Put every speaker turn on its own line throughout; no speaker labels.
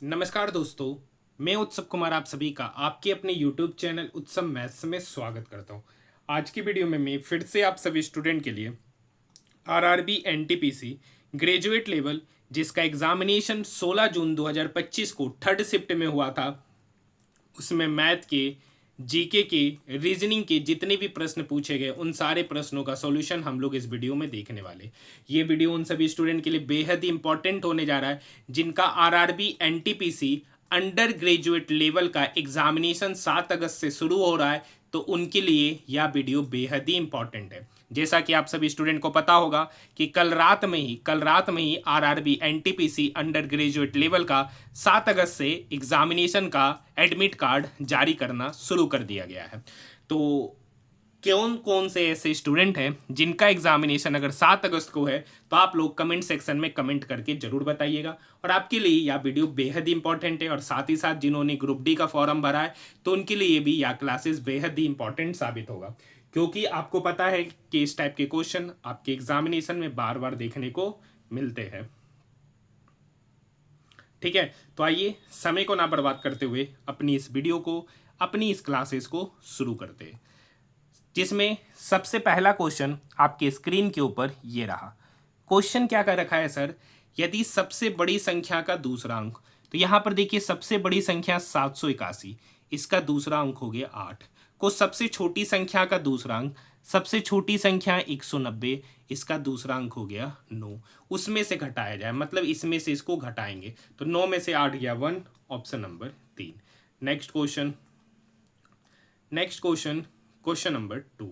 नमस्कार दोस्तों, मैं उत्सव कुमार आप सभी का आपके अपने YouTube चैनल उत्सव मैथ्स में स्वागत करता हूं। आज की वीडियो में मैं फिर से आप सभी स्टूडेंट के लिए आरआरबी एनटीपीसी ग्रेजुएट लेवल जिसका एग्जामिनेशन 16 जून 2025 को थर्ड शिफ्ट में हुआ था, उसमें मैथ के, जीके के, रीजनिंग के जितने भी प्रश्न पूछे गए उन सारे प्रश्नों का सॉल्यूशन हम लोग इस वीडियो में देखने वाले। ये वीडियो उन सभी स्टूडेंट के लिए बेहद ही इंपॉर्टेंट होने जा रहा है जिनका RRB NTPC under graduate level का एग्जामिनेशन 7 अगस्त से शुरू हो रहा है, तो उनके लिए यह वीडियो बेहद ही इंपॉर्टेंट है। जैसा कि आप सभी स्टूडेंट को पता होगा कि कल रात में ही RRB NTPC under graduate level का 7 अगस्त से एग्जामिनेशन का एडमिट कार्ड जारी करना शुरू कर दिया गया है। तो कौन कौन से ऐसे स्टूडेंट हैं जिनका एग्जामिनेशन अगर 7 अगस्त को है, तो आप लोग कमेंट सेक्शन में कमेंट करके जरूर बताइएगा। और आपके लिए यह वीडियो बेहद ही इंपॉर्टेंट है, और साथ ही साथ जिन्होंने ग्रुप डी का फॉर्म भरा है तो उनके लिए भी यह क्लासेस बेहद ही इंपॉर्टेंट साबित होगा, क्योंकि आपको पता है कि इस टाइप के क्वेश्चन आपके एग्जामिनेशन में बार बार देखने को मिलते हैं। ठीक है, तो आइए समय को ना बर्बाद करते हुए अपनी इस वीडियो को, अपनी इस क्लासेस को शुरू करते हैं, जिसमें सबसे पहला क्वेश्चन आपके स्क्रीन के ऊपर ये रहा। क्वेश्चन क्या कर रखा है सर, यदि सबसे बड़ी संख्या का दूसरा अंक, तो यहां पर देखिए सबसे बड़ी संख्या 781, इसका दूसरा अंक हो गया 8, को सबसे छोटी संख्या का दूसरा अंक, सबसे छोटी संख्या 190, इसका दूसरा अंक हो गया 9, उसमें से घटाया जाए, मतलब इसमें से इसको घटाएंगे, तो 9 में से 8 गया 1, option number 3। Next question, question number 2।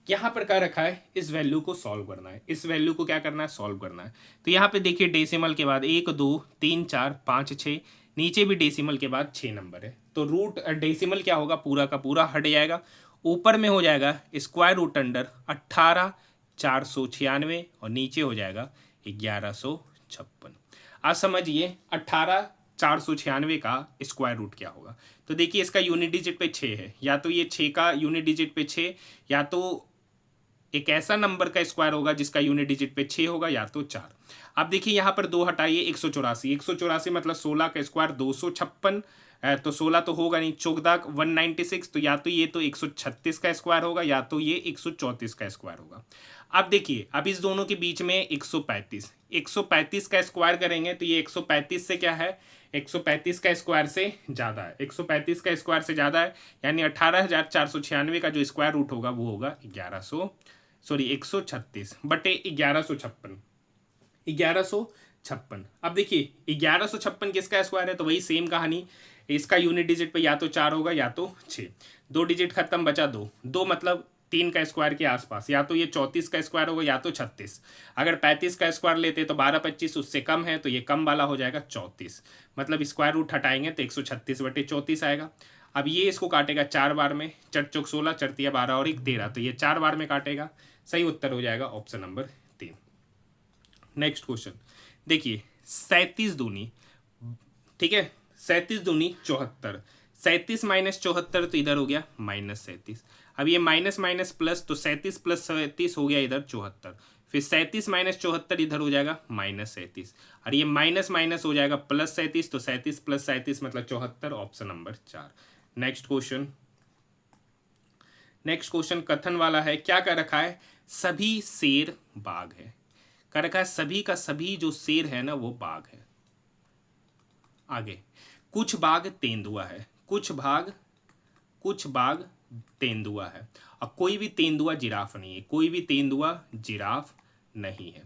यहां पर क्या रखा है, इस वैल्यू को सॉल्व करना है, इस वैल्यू को क्या करना है, सॉल्व करना है। तो यहां पे देखिए डेसिमल के बाद 1 2 3 4 5 6, नीचे भी डेसिमल के बाद 6 नंबर है, तो रूट डेसिमल क्या होगा, पूरा का पूरा हट जाएगा, ऊपर में हो जाएगा स्क्वायर रूट अंडर 18,496 और नीचे हो जाएगा 1156। आज समझिए 18,496 का स्क्वायर रूट क्या होगा। तो देखिए इसका यूनिट डिजिट पे 6 है, या तो ये 6 का यूनिट डिजिट पे 6, या तो एक ऐसा नंबर का स्क्वायर होगा जिसका यूनिट डिजिट पे 6 होगा, या तो 4। अब देखिए यहाँ पर 2 हटाइए, 184 मतलब 16 का स्क्वायर 256, तो 16 तो होगा नहीं, 14 196, तो या तो ये तो 136 का स्क्वायर होगा, या तो ये 134 का स्क्वायर होगा। अब देखिए, अब इस दोनों के बीच में 135 का स्क्वायर करेंगे तो ये 135 से क्या है, 135 का स्क्वायर से ज़्यादा है, 135 का स्क्वायर से ज़्यादा है, यानी 18,496 का जो स्क्वायर रूट होगा वो होगा 136 बटे 1156। अब देखिए 1156 किसका स्क्वायर है, तो वही सेम कहानी, इसका यूनिट डिजिट पे या तो 4 होगा या तो 6, 2 डिजिट खत्म, बचा 2, 2 मतलब 3 का स्क्वायर के आसपास, या तो ये 34 का स्क्वायर होगा या तो 36। अगर 35 का स्क्वायर लेते तो 12 25 उससे कम है, तो ये कम वाला हो जाएगा 34, मतलब स्क्वायर रूट हटाएंगे तो 136/34 आएगा। अब ये इसको काटेगा 4 बार में, चट चौक 16, चरतिया 12 और 1 13, तो ये 4 बार में काटेगा, सही उत्तर हो जाएगा ऑप्शन नंबर 3। नेक्स्ट क्वेश्चन देखिए, 37 दूनी, ठीक है, 37 दूनी 74, 37 माइनस 74 तो इधर हो गया -37। अब ये माइनस माइनस प्लस, तो 37 प्लस 37 हो गया इधर 74, फिर 37 माइनस 74 इधर हो जाएगा -37, और ये माइनस माइनस हो जाएगा +37, तो 37 प्लस 37 मतलब 74, ऑप्शन नंबर 4। नेक्स्ट क्वेश्चन कथन वाला है, क्या कर रखा है, सभी शेर बाघ है, कर रखा है सभी का सभी जो शेर है ना वो बाघ है। आगे, कुछ बाघ तेंदुआ है, कुछ बाघ तेंदुआ है, और कोई भी तेंदुआ जिराफ नहीं है, कोई भी तेंदुआ जिराफ नहीं है।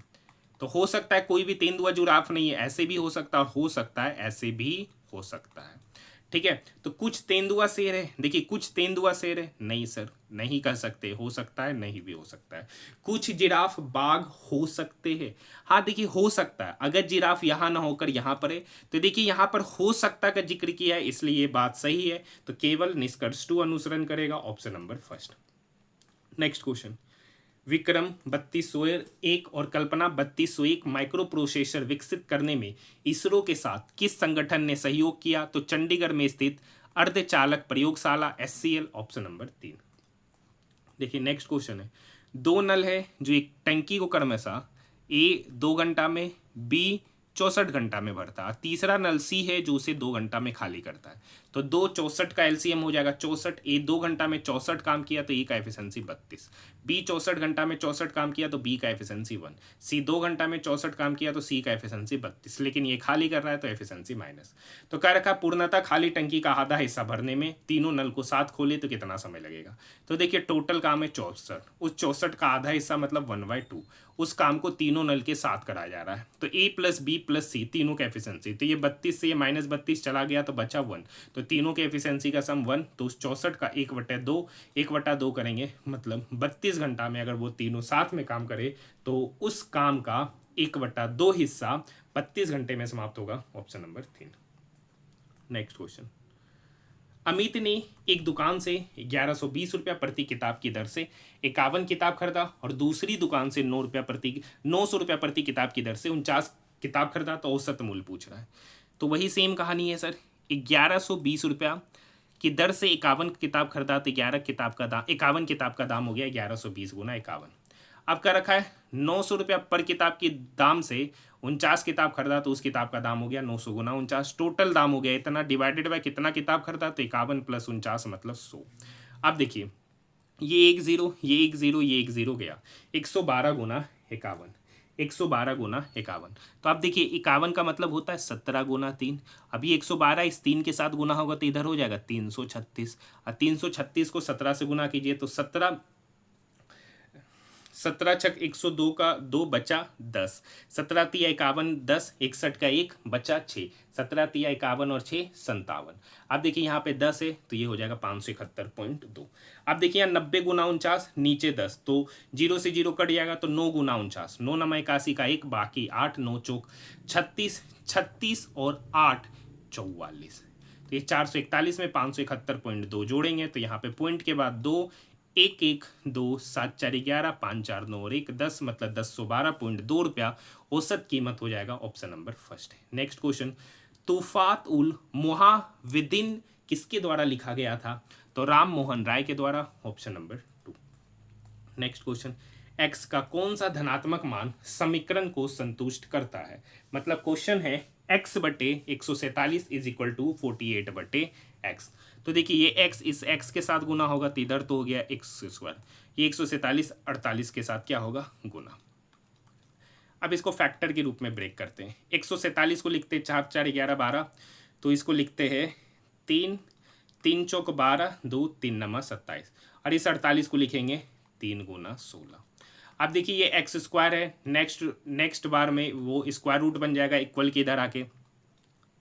तो हो सकता है कोई भी तेंदुआ जिराफ नहीं है, ऐसे भी हो सकता है, और हो सकता है ऐसे भी हो सकता है। ठीक है, तो कुछ तेंदुआ शेर है, देखिए कुछ तेंदुआ शेर है, नहीं सर नहीं कह सकते, हो सकता है नहीं भी हो सकता है। कुछ जिराफ बाघ हो सकते हैं, हाँ देखिए हो सकता है, अगर जिराफ यहाँ ना होकर यहाँ पर है, तो देखिए यहाँ पर हो सकता का जिक्र किया है, इसलिए ये बात सही है, तो केवल निष्कर्ष 2 अनुसरण करेगा, option number first. Next question, Vikram 3201 और कल्पना 3201 माइक्रो प्रोसेसर विकसित करने में इसरो के साथ किस संगठन ने सहयोग किया, तो चंडीगढ़ में स्थित अर्धचालक प्रयोगशाला SCL, ऑप्शन नंबर 3। देखिए नेक्स्ट क्वेश्चन है, 2 नल है जो एक टंकी को क्रमशः A 2 घंटा में, B 64 घंटा में भरता है। तीसरा नल सी है जो उसे 2 घंटा में खाली करता है। तो 2 64 का एलसीएम हो जाएगा 64। ए 2 घंटा में 64 काम किया तो ए का एफिशिएंसी 32। बी 64 घंटा में 64 काम किया तो बी का एफिशिएंसी 1। सी 2 घंटा में 64 काम किया तो सी का एफिशिएंसी 32, लेकिन ये खाली कर रहा है तो एफिशिएंसी माइनस। तो कह रखा पूर्णतः खाली टंकी का आधा हिस्सा भरने में तीनों नल को साथ खोले तो कितना समय लगेगा। तो देखिए टोटल काम है 64, उस 64 का आधा हिस्सा मतलब 1/2, उस काम को तीनों नल के साथ कराया जा रहा है। तो ए प्लस बी प्लस सी तीनों का एफिशिएंसी, तो ये 32 से ये -32 चला गया तो बचा 1, तो तीनों के एफिशिएंसी का सम 1। तो उस 64 का 1/2, 1/2 करेंगे मतलब 32 घंटा में अगर वो तीनों साथ में काम करे तो उस काम का 1/2 हिस्सा 32 घंटे में समाप्त होगा। Option number 3। Next question. Amit ने एक दुकान से 1120 रुपया प्रति किताब की दर से 51 किताब खरीदा और दूसरी दुकान से 900 रुपया प्रति किताब की दर से 49 किताब खरीदा, तो औसत मूल्य पूछ रहा है। तो वही सेम कहानी है सर, 1120 रुपया की दर से 51 किताब खरीदा तो 51 किताब का दाम हो गया 1120 गुना 51। अब क्या रखा है 900 रुपया पर किताब की दाम से 49 किताब खरीदा तो उस किताब का दाम हो गया 900 गुना 49, टोटल दाम हो गया इतना डिवाइडेड बाय कितना किताब खरीदा तो 51 + 49 मतलब 100। अब देखिए ये एक जीरो ये एक जीरो ये एक जीरो गया, 112 गुना 51, 112 गुना 51। तो आप देखिए 51 का मतलब होता है 17 गुना 3। अभी 112 इस 3 के साथ गुना होगा तो इधर हो जाएगा 336, और 336 को 17 से गुना कीजिए तो 17 छक 102 का 2 बचा 10, 17 तिया 51 10, 61 का 1 बचा 6, 17 तिया 51 और 6 57। अब देखिए यहाँ पे 10 है तो ये हो जाएगा 571.2। अब देखिए यहाँ 90 गुना 49 नीचे 10 तो 0 से 0 कट जाएगा तो 9 गुना 49, 9 नमा 81 का 1 बाकी 8, 9 चौक 36, 36 और 8 44। तो ये 441 में 571.2 जोड़ेंगे तो यहाँ पे पॉइंट के बाद 2 1 1 2 7 4 11 5 4 9 और 1 10 मतलब 1012.2 रुपया औसत कीमत हो जाएगा। ऑप्शन नंबर फर्स्ट है। नेक्स्ट क्वेश्चन, तूफात उल मुहाविदिन किसके द्वारा लिखा गया था? तो राम मोहन राय के द्वारा। Option number 2। Next question, x का कौन सा धनात्मक मान समीकरण को संतुष्ट करता है? मतलब क्वेश्चन है x/147 = 48/x। तो देखिए ये x इस x के साथ गुना होगा तो इधर तो हो गया x², ये 147 48 के साथ क्या होगा गुना। अब इसको फैक्टर के रूप में ब्रेक करते हैं। 147 को लिखते हैं 4 4 11 12, तो इसको लिखते हैं 3 3 चौक 12 2 3 नमा 27, और इस 48 को लिखेंगे 3 गुना 16। अब देखिए ये x² है, नेक्स्ट बार में वो स्क्वायर रूट बन जाएगा इक्वल के इधर आके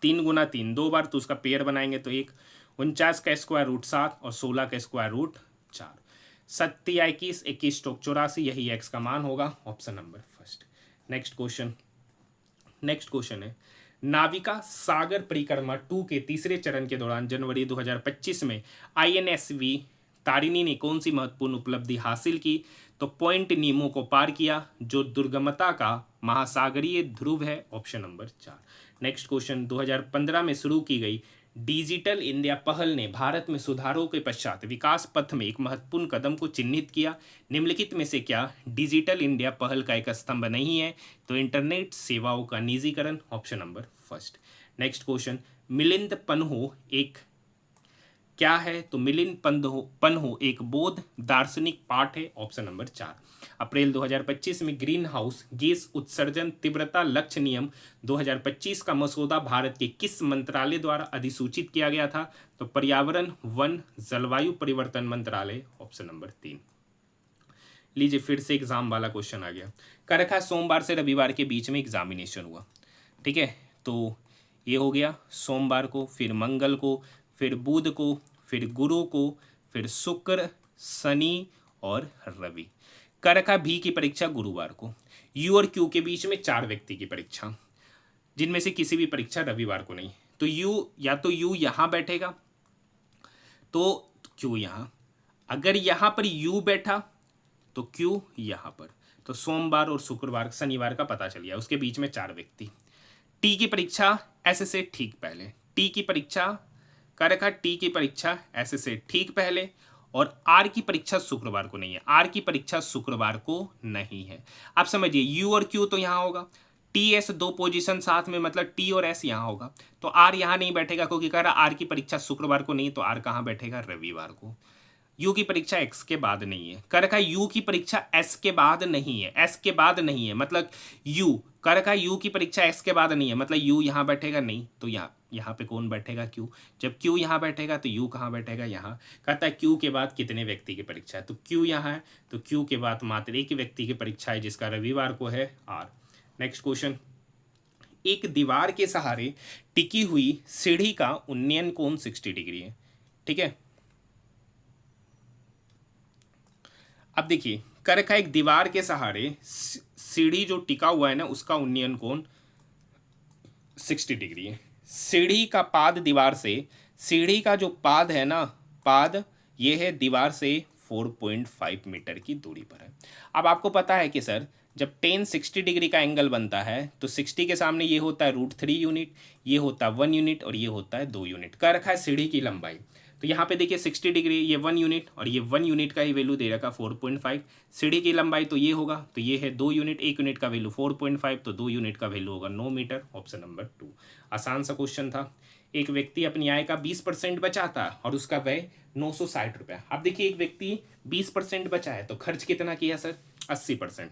3 गुना 3 2 बार तो उसका पेयर बनाएंगे तो 1, 49 का स्क्वायर रूट 7 और 16 का स्क्वायर रूट 4, 7 21 21 चौक 84, यही x का मान होगा। Option number first. Next question है, नाविका सागर परिक्रमा 2 के तीसरे चरण के दौरान जनवरी 2025 में INSV तारिणी ने कौन सी महत्वपूर्ण उपलब्धि हासिल की? तो पॉइंट नीमो को पार किया जो दुर्गमता का महासागरीय ध्रुव है। Option number 4। नेक्स्ट क्वेश्चन, 2015 में शुरू की गई डिजिटल इंडिया पहल ने भारत में सुधारों के पश्चात विकास पथ में एक महत्वपूर्ण कदम को चिन्हित किया। निम्नलिखित में से क्या डिजिटल इंडिया पहल का एक स्तंभ नहीं है? तो इंटरनेट सेवाओं का निजीकरण। Option number first. Next question, Milinda Panha एक क्या है? तो मिलिंद पन्हो एक बौद्ध दार्शनिक पाठ है। Option number 4। अप्रैल 2025 में ग्रीन हाउस गैस उत्सर्जन तीव्रता लक्ष्य नियम 2025 का मसौदा भारत के किस मंत्रालय द्वारा अधिसूचित किया गया था? तो पर्यावरण वन जलवायु परिवर्तन मंत्रालय। Option number 3। लीजिए फिर से एग्जाम वाला क्वेश्चन आ गया। कर रखा सोमवार से रविवार के बीच में एग्जामिनेशन हुआ, ठीक है। तो ये हो गया सोमवार को, फिर मंगल को, फिर बुध को, फिर गुरु को, फिर शुक्र शनि और रवि। कर रखा भी की परीक्षा गुरुवार को। यू और क्यू के बीच में 4 व्यक्ति की परीक्षा, जिनमें से किसी भी परीक्षा रविवार को नहीं। तो यू या तो यू यहाँ बैठेगा तो क्यू यहाँ, अगर यहाँ पर यू बैठा तो क्यू यहाँ पर। तो सोमवार और शुक्रवार शनिवार का पता चल गया, उसके बीच में 4 व्यक्ति। टी की परीक्षा ऐसे से ठीक पहले, टी की परीक्षा कर रखा टी की परीक्षा ऐसे से ठीक पहले, और आर की परीक्षा शुक्रवार को नहीं है, आर की परीक्षा शुक्रवार को नहीं है। आप समझिए यू और क्यू तो यहाँ होगा, टी एस दो पोजीशन साथ में, मतलब टी और एस यहाँ होगा, तो आर यहाँ नहीं बैठेगा क्योंकि कह रहा आर की परीक्षा शुक्रवार को नहीं, तो आर कहाँ बैठेगा, रविवार को। यू की परीक्षा एक्स के बाद नहीं है, कर रखा यू की परीक्षा एस के बाद नहीं है, एस के बाद नहीं है, मतलब यू कर रखा यू की परीक्षा एक्स के बाद नहीं है, मतलब यू यहाँ बैठेगा नहीं, तो यहाँ पे कौन बैठेगा, क्यू। जब क्यू यहाँ बैठेगा तो यू कहाँ बैठेगा, यहाँ। कहता है क्यू के बाद कितने व्यक्ति की परीक्षा है, तो क्यू यहाँ है, तो क्यू के बाद मात्र एक व्यक्ति की परीक्षा है जिसका रविवार को है आर। नेक्स्ट क्वेश्चन, एक दीवार के सहारे टिकी हुई सीढ़ी का उन्नयन कोण 60 डिग्री है, ठीक है। अब देखिए कर रखा एक दीवार के सहारे सीढ़ी जो टिका हुआ है ना, उसका उन्नयन कोण 60 डिग्री है। सीढ़ी का पाद दीवार से, सीढ़ी का जो पाद है ना, पाद ये है दीवार से 4.5 मीटर की दूरी पर है। अब आपको पता है कि सर जब टेन 60 डिग्री का एंगल बनता है तो 60 के सामने ये होता है √3 यूनिट, ये होता है 1 यूनिट और ये होता है 2 यूनिट। कर रखा है सीढ़ी की लंबाई, तो यहाँ पे देखिए 60 डिग्री, ये 1 यूनिट और ये 1 यूनिट का ही वैल्यू दे रखा 4.5। सीढ़ी की लंबाई तो ये होगा, तो ये है 2 यूनिट, 1 यूनिट का वैल्यू 4.5, तो 2 यूनिट का वैल्यू होगा 9 मीटर। Option number 2। आसान सा क्वेश्चन था। एक व्यक्ति अपनी आय का 20% बचाता है और उसका व्यय 960 रुपया। अब देखिए एक व्यक्ति 20% बचा है तो खर्च कितना किया सर, 80%।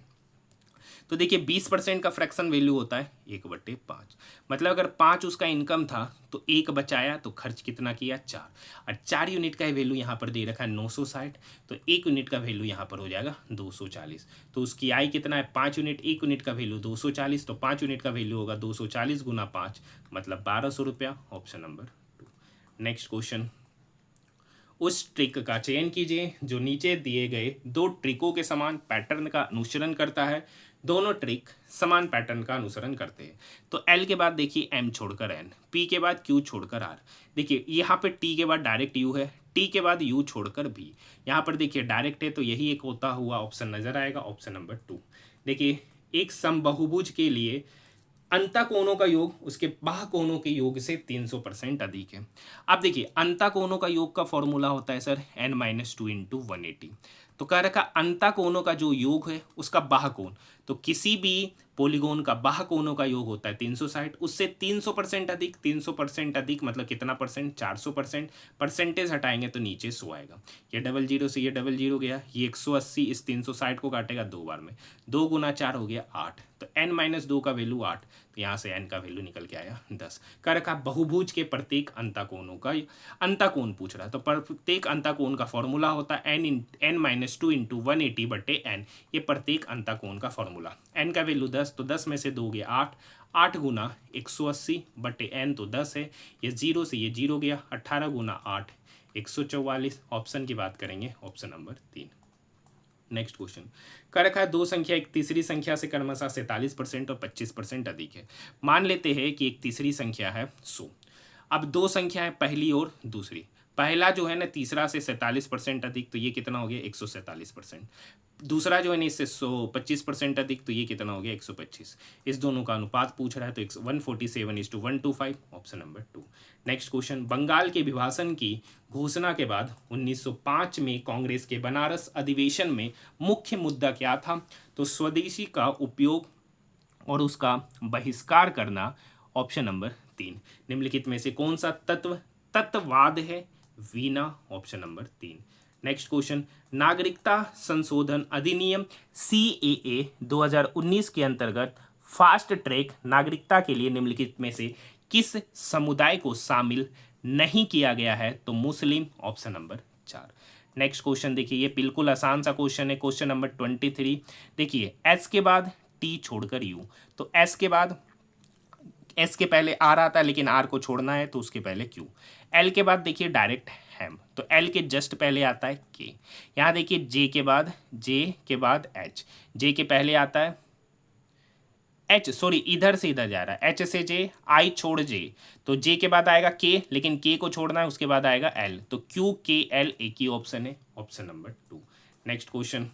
तो देखिए 20% का फ्रैक्शन वैल्यू होता है 1/5, मतलब अगर 5 उसका इनकम था तो 1 बचाया तो खर्च कितना किया, 4, और 4 यूनिट का वैल्यू यहाँ पर दे रखा है 960, तो 1 यूनिट का वैल्यू यहाँ पर हो जाएगा 240। तो उसकी आय कितना है, 5 यूनिट, 1 यूनिट का वैल्यू 240, तो 5 यूनिट का वैल्यू होगा 240 गुना 5, मतलब 1200 रुपया। Option number 2। नेक्स्ट क्वेश्चन, उस ट्रिक का चयन कीजिए जो नीचे दिए गए दो ट्रिकों के समान पैटर्न का अनुसरण करता है। दोनों ट्रिक समान पैटर्न का अनुसरण करते हैं। तो L के बाद देखिए M छोड़कर N, P के बाद Q छोड़कर R। देखिए यहाँ पे T के बाद डायरेक्ट U है, T के बाद U छोड़कर B। यहाँ पर देखिए डायरेक्ट है तो यही एक होता हुआ ऑप्शन नजर आएगा, ऑप्शन नंबर 2। देखिए एक समबाहुभुज के लिए अंतःकोणों का योग उसके बाह्यकोणों के योग से 300% अधिक है। अब देखिए अंतःकोणों का योग का फॉर्मूला होता है सर n-2 इंटू 180। तो कह रखा अंतःकोणों का जो योग है उसका बाह्यकोण, तो किसी भी पॉलीगोन का बाह्यकोणों का योग होता है 360, उससे 300% अधिक। 300% अधिक मतलब कितना परसेंट, 400%। परसेंटेज हटाएंगे तो नीचे 100 आएगा। ये 00 से ये 00 गया, ये 180 इस 360 को काटेगा 2 बार में, 2 गुना 4 हो गया 8, तो n-2 का वैल्यू 8, तो यहाँ से n का वैल्यू निकल के आया 10। कह रखा बहुभुज के प्रत्येक अंतःकोणों का अंतःकोण पूछ रहा है, तो प्रत्येक अंतःकोण का फॉर्मूला होता है n-2 इंटू 180/n। ये प्रत्येक अंतःकोण का फॉर्मूला। n का वैल्यू 10, तो 10 में से 2 गया 8, 8 गुना 180/n तो 10 है, ये 0 से ये 0 गया, 18 गुना 8 144। ऑप्शन की बात करेंगे, ऑप्शन नंबर 3। नेक्स्ट क्वेश्चन, कर रखा है दो संख्या एक तीसरी संख्या से क्रमशः 47% और 25% अधिक है। मान लेते हैं कि एक तीसरी संख्या है 100। अब दो संख्या है पहली और दूसरी। पहला जो है ना तीसरा से 47% अधिक, तो ये कितना हो गया 147%। दूसरा जो है ना इससे 125% अधिक, तो ये कितना हो गया 125। इस दोनों का अनुपात पूछ रहा है, तो 147:125। Option number 2। Next question, Bengal के विभाजन की घोषणा के बाद 1905 में कांग्रेस के बनारस अधिवेशन में मुख्य मुद्दा क्या था, तो स्वदेशी का उपयोग और उसका बहिष्कार करना। Option number 3। निम्नलिखित में से कौन सा तत्ववाद है, Veena. Option number 3। Next question, नागरिकता संशोधन अधिनियम CAA 2019 के अंतर्गत फास्ट ट्रैक नागरिकता के लिए निम्नलिखित में से किस समुदाय को शामिल नहीं किया गया है, तो मुस्लिम। Option number 4। नेक्स्ट क्वेश्चन देखिए, ये बिल्कुल आसान सा क्वेश्चन है, क्वेश्चन नंबर 23। देखिए एस के बाद टी छोड़कर यू, तो एस के बाद एस के पहले आर आता है लेकिन आर को छोड़ना है तो उसके पहले क्यू। एल के बाद देखिए डायरेक्ट हैम, तो एल के जस्ट पहले आता है के। यहाँ देखिए जे के बाद एच, जे के पहले आता है एच, सॉरी इधर से इधर जा रहा है, एच से जे, आई छोड़ जे, तो जे के बाद आएगा के, लेकिन के को छोड़ना है, उसके बाद आएगा एल, तो क्यू के एल एक ही ऑप्शन है, option number 2। Next question,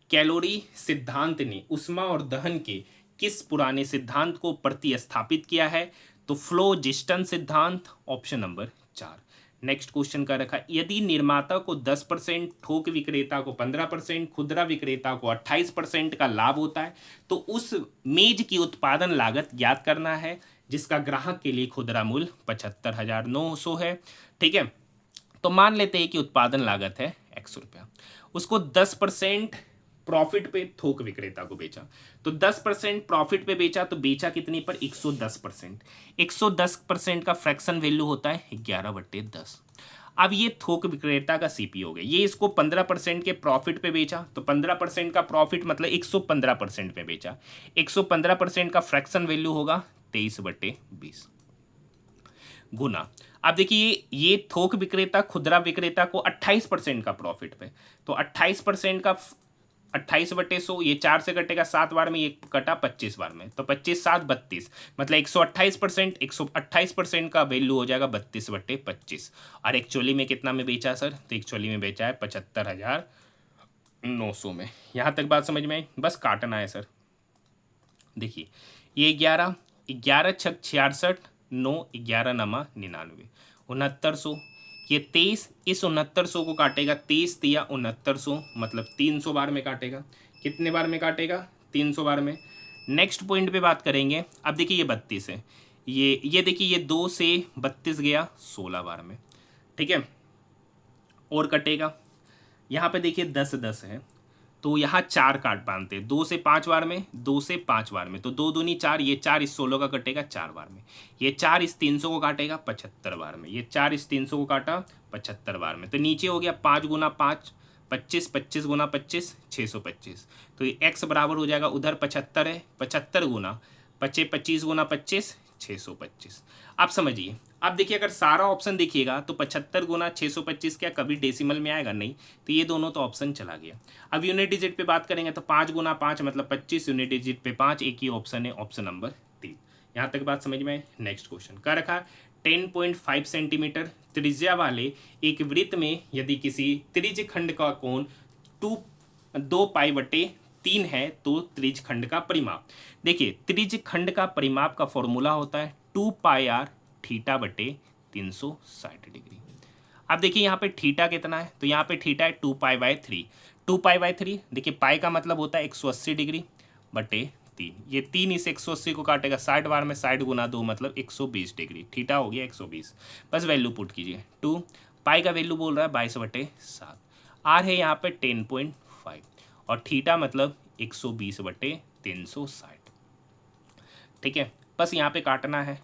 calorie सिद्धांत ने ऊष्मा और दहन के किस पुराने सिद्धांत को प्रतिस्थापित किया है, तो फ्लोजिस्टन सिद्धांत। Option number 4। नेक्स्ट क्वेश्चन का रखा, यदि निर्माता को 10%, थोक विक्रेता को 15%, खुदरा विक्रेता को 28% का लाभ होता है तो उस मेज की उत्पादन लागत ज्ञात करना है जिसका ग्राहक के लिए खुदरा मूल्य 75,900 है। ठीक है, तो मान लेते हैं कि उत्पादन लागत है ₹100, उसको 10% प्रॉफिट पे थोक विक्रेता को बेचा, तो 10% प्रॉफिट पे बेचा तो बेचा कितनी पर 110%। 110% का फ्रैक्शन वैल्यू होता है 11/10। अब ये थोक विक्रेता का सीपी हो गया, ये इसको 15% के प्रॉफिट पे बेचा तो 15% का प्रॉफिट मतलब 115% पे बेचा, 115% का फ्रैक्शन वैल्यू होगा 23/20 गुना। अब देखिए ये थोक विक्रेता खुदरा विक्रेता को 28% का प्रॉफिट पे, तो 28% का 28/100, ये 4 से कटेगा 7 बार में, ये कटा 25 बार में, तो 25 7 32 मतलब 128%, 128% का वैल्यू हो जाएगा 32/25। और एक्चुअली में कितना में बेचा सर, तो एक्चुअली में बेचा है 75,900 में। यहाँ तक बात समझ में आई, बस काटना है सर। देखिए ये 11 11 छक 66, 9 11 नमा 99, 6900, ये 23, इस 6900 को काटेगा 23 तिया 6900 मतलब 300 बार में काटेगा। कितने बार में काटेगा, 300 बार में। नेक्स्ट पॉइंट पे बात करेंगे। अब देखिए ये 32 है, ये देखिए ये 2 से 32 गया 16 बार में। ठीक है, और कटेगा यहाँ पे देखिए 10 10 है तो यहाँ 4 काट बांधते हैं, 2 से 5 बार में, 2 से 5 बार में, तो 2 दूनी 4, ये 4 इस 16 का कटेगा 4 बार में, ये 4 इस 300 को काटेगा 75 बार में, ये 4 इस 300 को काटा 75 बार में, तो नीचे हो गया 5 गुना 5 25, 25 गुना 25 625, तो ये x बराबर हो जाएगा, उधर 75 है, 75 गुना 25 गुना 25 625। आप समझिए, अब देखिए अगर सारा ऑप्शन देखिएगा तो 75 गुना 625 क्या कभी डेसिमल में आएगा, नहीं, तो ये दोनों तो ऑप्शन चला गया। अब यूनिट डिजिट पे बात करेंगे तो 5 गुना 5 मतलब 25, यूनिट डिजिट पे 5, एक ही ऑप्शन है, ऑप्शन नंबर 3। यहाँ तक बात समझ में आए। नेक्स्ट क्वेश्चन क्या रखा, 10.5 सेंटीमीटर त्रिज्या वाले एक वृत्त में यदि किसी त्रिज्य खंड का कोण 2π/3 है तो त्रिज्य खंड का परिमाप। देखिए त्रिज्य खंड का परिमाप का फॉर्मूला होता है 2πr θ/360 डिग्री। अब देखिए यहाँ पे थीटा कितना है, तो यहाँ पे थीटा है 2π/3। 2π/3 देखिए पाई का मतलब होता है 180 डिग्री बटे 3, ये 3 इस 180 को काटेगा 60 बार में, 60 गुना 2 मतलब 120 डिग्री, थीटा हो गया 120। बस वैल्यू पुट कीजिए, 2 पाई का वैल्यू बोल रहा है 22/7, आर है यहाँ पे 10.5 और थीटा मतलब 120/360। ठीक है, बस यहाँ पे काटना है,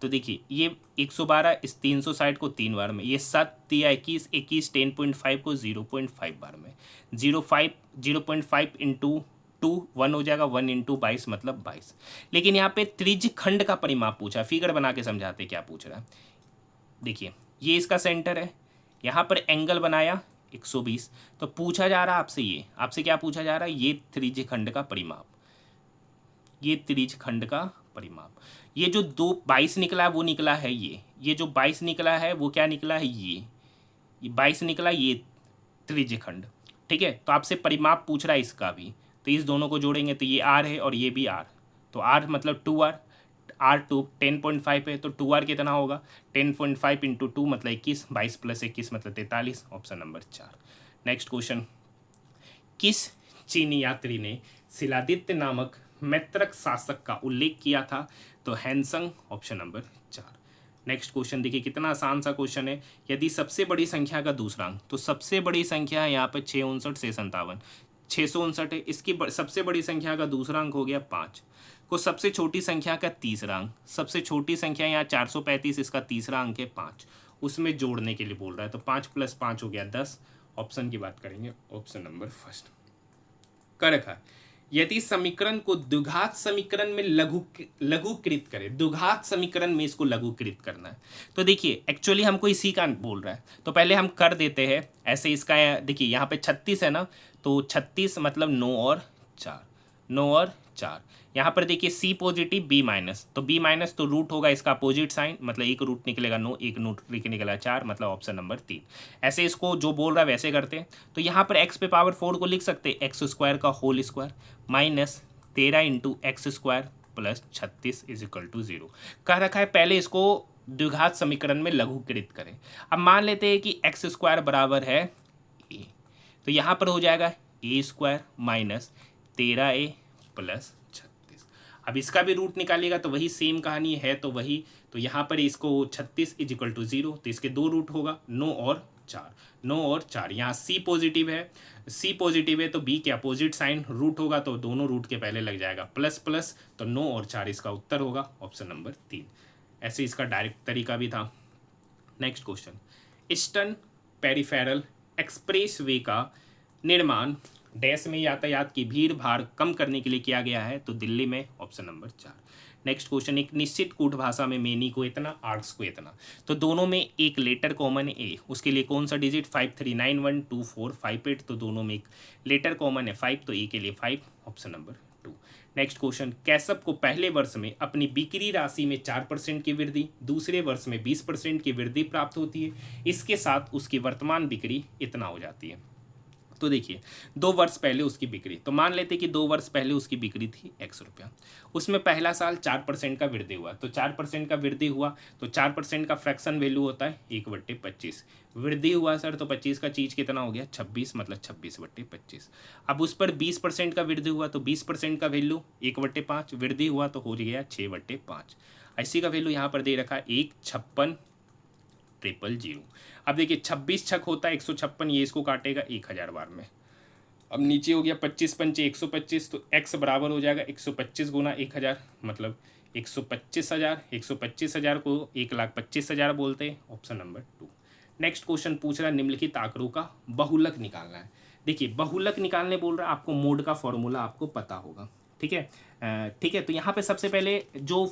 तो देखिए ये 112 इस 360 को 3 बार में, ये 7 या 21 21 10.5 को 0.5 बार में, 0.5 इंटू 2 1 हो जाएगा, 1 इंटू 22 मतलब 22। लेकिन यहाँ पे त्रिज्य खंड का परिमाप पूछा, फिगर बना के समझाते क्या पूछ रहा है। देखिए ये इसका सेंटर है, यहाँ पर एंगल बनाया 120, तो पूछा जा रहा है आपसे, ये आपसे क्या पूछा जा रहा है, ये त्रिज्य खंड का परिमाप, ये त्रिज्य खंड का परिमाप। ये जो 22 निकला है वो निकला है, ये जो 22 निकला है वो क्या निकला है, ये 22 निकला, ये त्रिज्य खंड। ठीक है, तो आपसे परिमाप पूछ रहा है इसका भी, तो इस दोनों को जोड़ेंगे तो ये आर है और ये भी आर, तो आर मतलब 2r, R2 10.5 है तो 2r कितना होगा, 10.5 इंटू 2 मतलब 21, 22 + 21 मतलब 43, ऑप्शन नंबर 4। नेक्स्ट क्वेश्चन, किस चीनी यात्री ने शिलादित्य नामक मैत्रक शासक का उल्लेख किया था, तो हैंसंग, ऑप्शन नंबर 4। नेक्स्ट क्वेश्चन देखिए कितना आसान सा क्वेश्चन है, यदि सबसे बड़ी संख्या का दूसरा अंक, तो सबसे बड़ी संख्या है यहाँ पे 659 से 57, 659 है, इसकी सबसे बड़ी संख्या का दूसरा अंक हो गया 5, को सबसे छोटी संख्या का तीसरा अंक, सबसे छोटी संख्या यहाँ 435, इसका तीसरा अंक है 5, उसमें जोड़ने के लिए बोल रहा है, तो 5 + 5 हो गया 10। ऑप्शन की बात करेंगे, ऑप्शन नंबर 1 कर रखा है, यदि समीकरण को द्विघात समीकरण में लघुकृत करें, द्विघात समीकरण में इसको लघुकृत करना है, तो देखिए एक्चुअली हमको इसी का बोल रहा है, तो पहले हम कर देते हैं ऐसे। इसका देखिए यहाँ पे 36 है ना, तो 36 मतलब 9 और 4, 9 और 4, यहाँ पर देखिए सी पॉजिटिव बी माइनस, तो बी माइनस तो रूट होगा इसका अपोजिट साइन, मतलब एक रूट निकलेगा 9, एक रूट निकलेगा 4, मतलब ऑप्शन नंबर 3। ऐसे इसको जो बोल रहा है वैसे करते हैं, तो यहाँ पर x पे पावर 4 को लिख सकते हैं x² का whole square minus 13 into x² plus 36 = 0 कह रखा है। पहले इसको द्विघात समीकरण में लघुकृत करें। अब मान लेते हैं कि एक्स स्क्वायर बराबर है ए, तो यहाँ पर हो जाएगा ए स्क्वायर माइनस 13a प्लस 36। अब इसका भी रूट निकालिएगा तो वही सेम कहानी है, तो वही, तो यहाँ पर इसको 36 इज इक्वल टू 0, तो इसके दो रूट होगा 9 और 4, 9 और 4। यहाँ सी पॉजिटिव है, सी पॉजिटिव है तो बी के अपोजिट साइन रूट होगा, तो दोनों रूट के पहले लग जाएगा प्लस प्लस, तो 9 और 4 इसका उत्तर होगा ऑप्शन नंबर 3। ऐसे इसका डायरेक्ट तरीका भी था। Next question, eastern peripheral express way का निर्माण डैश में यातायात की भीड़ भाड़ कम करने के लिए किया गया है, तो दिल्ली में, ऑप्शन नंबर 4। नेक्स्ट क्वेश्चन, एक निश्चित कूट भाषा में मेनी को इतना, आर्क्स को इतना, तो दोनों में एक लेटर कॉमन है ए, उसके लिए कौन सा डिजिट 53912458, तो दोनों में एक लेटर कॉमन है 5, तो ए के लिए 5, option number 2। Next question, Keshav को पहले वर्ष में अपनी बिक्री राशि में 4% की वृद्धि, दूसरे वर्ष में 20% की वृद्धि प्राप्त होती है, इसके साथ उसकी वर्तमान बिक्री इतना हो जाती है। तो देखिए 2 वर्ष पहले उसकी बिक्री, तो मान लेते कि 2 वर्ष पहले उसकी बिक्री थी 100 रुपया, उसमें पहला साल 4% का वृद्धि हुआ, तो 4% का वृद्धि हुआ तो 4% का फ्रैक्शन वैल्यू होता है 1/25, वृद्धि हुआ सर तो 25 का चीज़ कितना हो गया 26, मतलब 26/25। अब उस पर 20% का वृद्धि हुआ तो 20% का वैल्यू 1/5, वृद्धि हुआ तो हो गया 6/5। इसी का वैल्यू यहाँ पर दे रखा है 156,000। अब देखिए 26 छक होता है 156, ये इसको काटेगा 1000 बार में। अब नीचे हो गया 25 पंचे 125, तो x बराबर हो जाएगा 125 गुना 1000, मतलब 125,000। 125,000 को 1,25,000 बोलते हैं, ऑप्शन नंबर 2। नेक्स्ट क्वेश्चन पूछ रहा है निम्नलिखित आंकड़ों का बहुलक निकालना है। देखिए बहुलक निकालने बोल रहा है, आपको मोड का फॉर्मूला आपको पता होगा, ठीक है। ठीक है, तो यहाँ पे सबसे पहले जो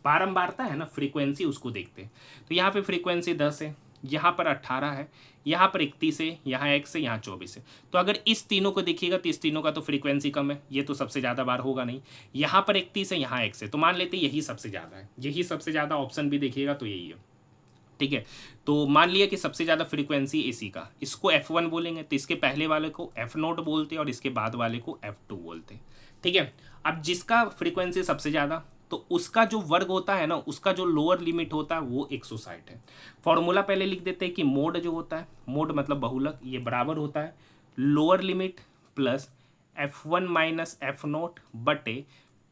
बारंबारता है ना फ्रीक्वेंसी, उसको देखते हैं। तो यहाँ पे फ्रीक्वेंसी 10 है, यहाँ पर 18 है, यहाँ पर 31 है, यहाँ x है, यहाँ 24 है। तो अगर इस तीनों को देखिएगा तो इस तीनों का तो फ्रीक्वेंसी कम है, ये तो सबसे ज़्यादा बार होगा नहीं। यहाँ पर 31 है, यहाँ x है, तो मान लेते हैं यही सबसे ज़्यादा है, यही सबसे ज़्यादा, ऑप्शन भी देखिएगा तो यही है, ठीक है। तो मान लिया कि सबसे ज़्यादा फ्रीक्वेंसी इसी का, इसको F1 बोलेंगे, तो इसके पहले वाले को F0 बोलते हैं और इसके बाद वाले को F2 बोलते हैं, ठीक है। अब जिसका फ्रीक्वेंसी सबसे ज़्यादा, तो उसका जो वर्ग होता है ना, उसका जो लोअर लिमिट होता है वो 160 है। फॉर्मूला पहले लिख देते हैं कि मोड जो होता है, मोड मतलब बहुलक, ये बराबर होता है lower limit plus F1 minus F0 बटे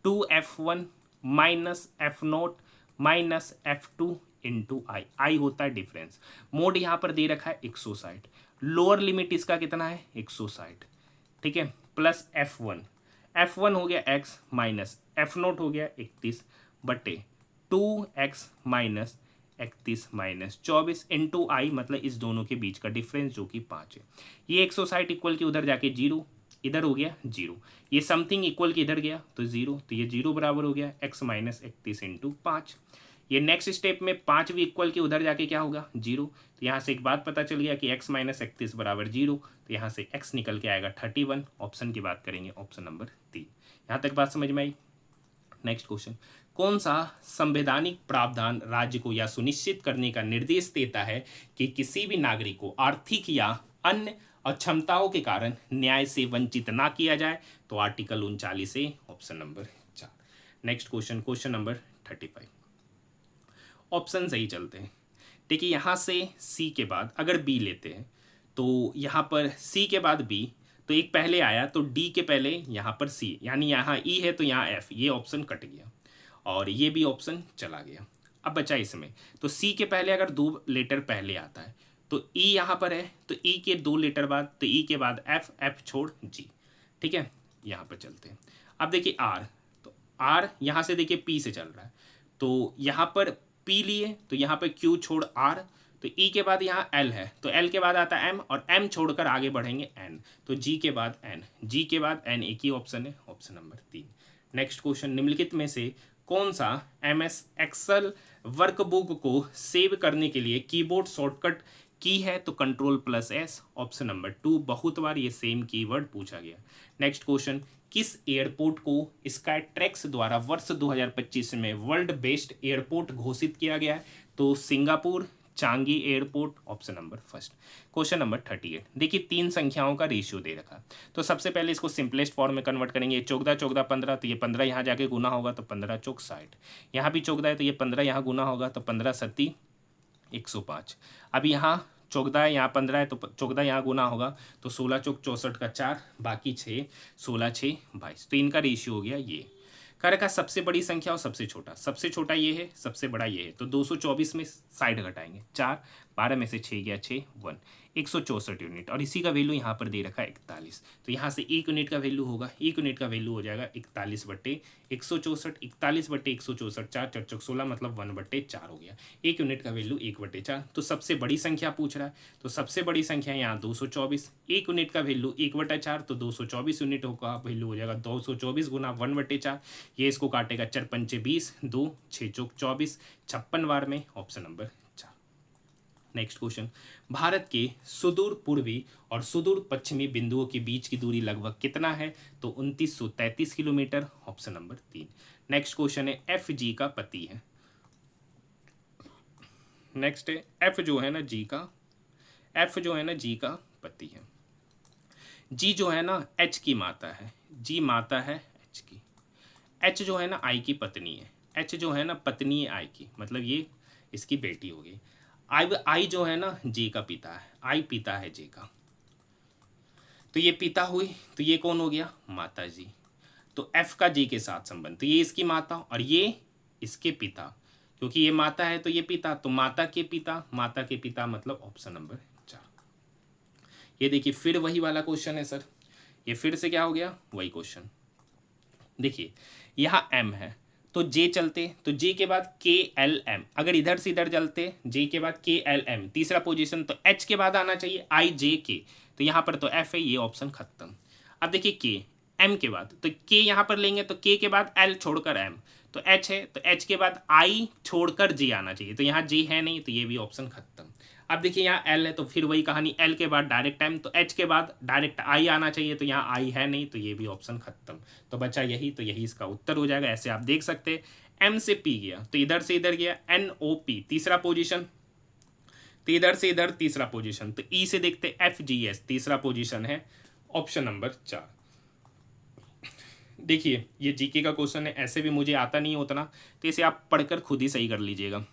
2F1 minus F0 minus F2 into I, I होता है डिफरेंस। मोड यहाँ पर दे रखा है 160, लोअर लिमिट इसका कितना है 160, ठीक है, प्लस F1, F1 हो गया x माइनस F0 हो गया 31 बटे 2x माइनस 31 माइनस 24 इंटू आई, मतलब इस दोनों के बीच का डिफरेंस जो कि 5 है। ये 160 इक्वल के उधर जाके 0, इधर हो गया 0, ये समथिंग इक्वल के इधर गया तो 0, तो ये 0 बराबर हो गया x माइनस 31 इंटू 5। ये नेक्स्ट स्टेप में 5 भी इक्वल के उधर जाके क्या होगा 0, तो यहाँ से एक बात पता चल गया कि x माइनस 31 बराबर 0, तो यहाँ से x निकल के आएगा 31, ऑप्शन की बात करेंगे ऑप्शन नंबर 3। यहाँ तक बात समझ में आई। नेक्स्ट क्वेश्चन, कौन सा संवैधानिक प्रावधान राज्य को यह सुनिश्चित करने का निर्देश देता है कि किसी भी नागरिक को आर्थिक या अन्य अक्षमताओं के कारण न्याय से वंचित ना किया जाए, तो आर्टिकल 39 है, option number 4। Next question, question number 35, option सही चलते हैं। देखिए यहाँ से सी के बाद अगर बी लेते हैं, तो यहाँ पर सी के बाद बी, तो एक पहले आया तो डी के पहले यहाँ पर सी, यानी यहाँ ई है तो यहाँ एफ, ये ऑप्शन कट गया और ये भी ऑप्शन चला गया। अब बचा इसमें, तो सी के पहले अगर 2 लेटर पहले आता है तो ई यहाँ पर है, तो ई के 2 लेटर बाद, तो ई के बाद एफ, एफ छोड़ जी, ठीक है। यहाँ पर चलते हैं। अब देखिए आर, तो आर यहाँ से देखिए पी से चल रहा है, तो यहाँ पर पी लिए, तो यहाँ पर क्यू छोड़ आर, तो ई के बाद यहाँ एल है, तो एल के बाद आता है एम, और एम छोड़कर आगे बढ़ेंगे एन, तो जी के बाद एन, जी के बाद एन, एक ही ऑप्शन है, ऑप्शन नंबर 3। नेक्स्ट क्वेश्चन, निम्नलिखित में से कौन सा MS एक्सेल वर्कबुक को सेव करने के लिए कीबोर्ड शॉर्टकट की है, तो Ctrl+S, ऑप्शन नंबर 2। बहुत बार ये सेम कीवर्ड पूछा गया। नेक्स्ट क्वेश्चन, किस एयरपोर्ट को स्काईट्रैक्स द्वारा वर्ष 2025 में वर्ल्ड बेस्ट एयरपोर्ट घोषित किया गया है, तो Singapore, Changi airport, option number first. Question number 38, देखिए 3 संख्याओं का रेशियो दे रखा। तो सबसे पहले इसको सिंपलेस्ट फॉर्म में कन्वर्ट करेंगे। 14 14 15, तो ये 15 यहाँ जाके गुना होगा तो 15 चौक 60। यहाँ भी 14 है तो ये 15 यहाँ गुना होगा तो 15 सत्ती 105। अब यहाँ 14 है, यहाँ 15 है तो 14 यहाँ गुना होगा तो 16 चौक 64 का 4, बाकी 6, 16 6 22। तो इनका रेशियो हो गया ये। कर रखा सबसे बड़ी संख्या और सबसे छोटा ये है, सबसे बड़ा ये है। तो 224 में 60 घटाएंगे 4, 12 में से 6 गया 6 1, 164 यूनिट। और इसी का वैल्यू यहाँ पर दे रखा है 41। तो यहाँ से 1 यूनिट का वैल्यू होगा, 1 यूनिट का वैल्यू हो जाएगा 41/164। 41/164, 4 4 चौक 16 मतलब 1/4 हो गया। 1 यूनिट का वैल्यू 1/4। तो सबसे बड़ी संख्या पूछ रहा है, तो सबसे बड़ी संख्या यहाँ 224। 1 यूनिट का वैल्यू 1/4, तो 224 यूनिट का वैल्यू हो जाएगा 224 गुना 1/4। ये इसको काटेगा 4 पंचे 20, 2 6 चौक 24, 56 बार में, option number 4। Next question, Bharat के सुदूर पूर्वी और सुदूर पश्चिमी बिंदुओं के बीच की दूरी लगभग कितना है? तो 2933 kilometre, option number 3। Next question है, एफ जी का पति है। नेक्स्ट है, एफ जो है ना जी का पति है। जी जो है ना एच की माता है, जी माता है एच की। एच जो है ना आई की पत्नी है, एच जो है ना पत्नी है आई की, मतलब ये इसकी बेटी हो गई। आई जो है ना जे का पिता है, आई पिता है जे का, तो ये पिता हुई, तो ये कौन हो गया? माता जी। तो एफ का जे के साथ संबंध, तो ये इसकी माता और ये इसके पिता, क्योंकि ये माता है तो ये पिता, तो माता के पिता मतलब ऑप्शन नंबर 4। ये देखिए फिर वही वाला क्वेश्चन है सर, ये फिर से क्या हो गया? वही क्वेश्चन। देखिए यहाँ एम है तो जे चलते, तो जे के बाद के एल एम, अगर इधर से इधर चलते जे के बाद के एल एम तीसरा पोजीशन, तो एच के बाद आना चाहिए आई जे के, तो यहाँ पर तो एफ है, ये ऑप्शन खत्म। अब देखिए के एम के बाद, तो के यहाँ पर लेंगे तो के के बाद एल छोड़कर एम, तो एच है, तो एच के बाद आई छोड़कर जे आना चाहिए, तो यहाँ जे है नहीं, तो ये भी ऑप्शन खत्म। अब देखिए यहाँ एल है तो फिर वही कहानी, एल के बाद डायरेक्ट एम, तो एच के बाद डायरेक्ट आई आना चाहिए, तो यहाँ आई है नहीं, तो ये भी ऑप्शन खत्म। तो बचा यही, तो यही इसका उत्तर हो जाएगा। ऐसे आप देख सकते हैं, एम से पी गया तो इधर से इधर गया, एन ओ पी तीसरा पोजीशन, तो इधर से इधर तीसरा पोजीशन, तो ई से देखते एफ जी एस तीसरा पोजीशन है, ऑप्शन नंबर 4। देखिए ये जीके का क्वेश्चन है, ऐसे भी मुझे आता नहीं है उतना, तो इसे आप पढ़कर खुद ही सही कर लीजिएगा।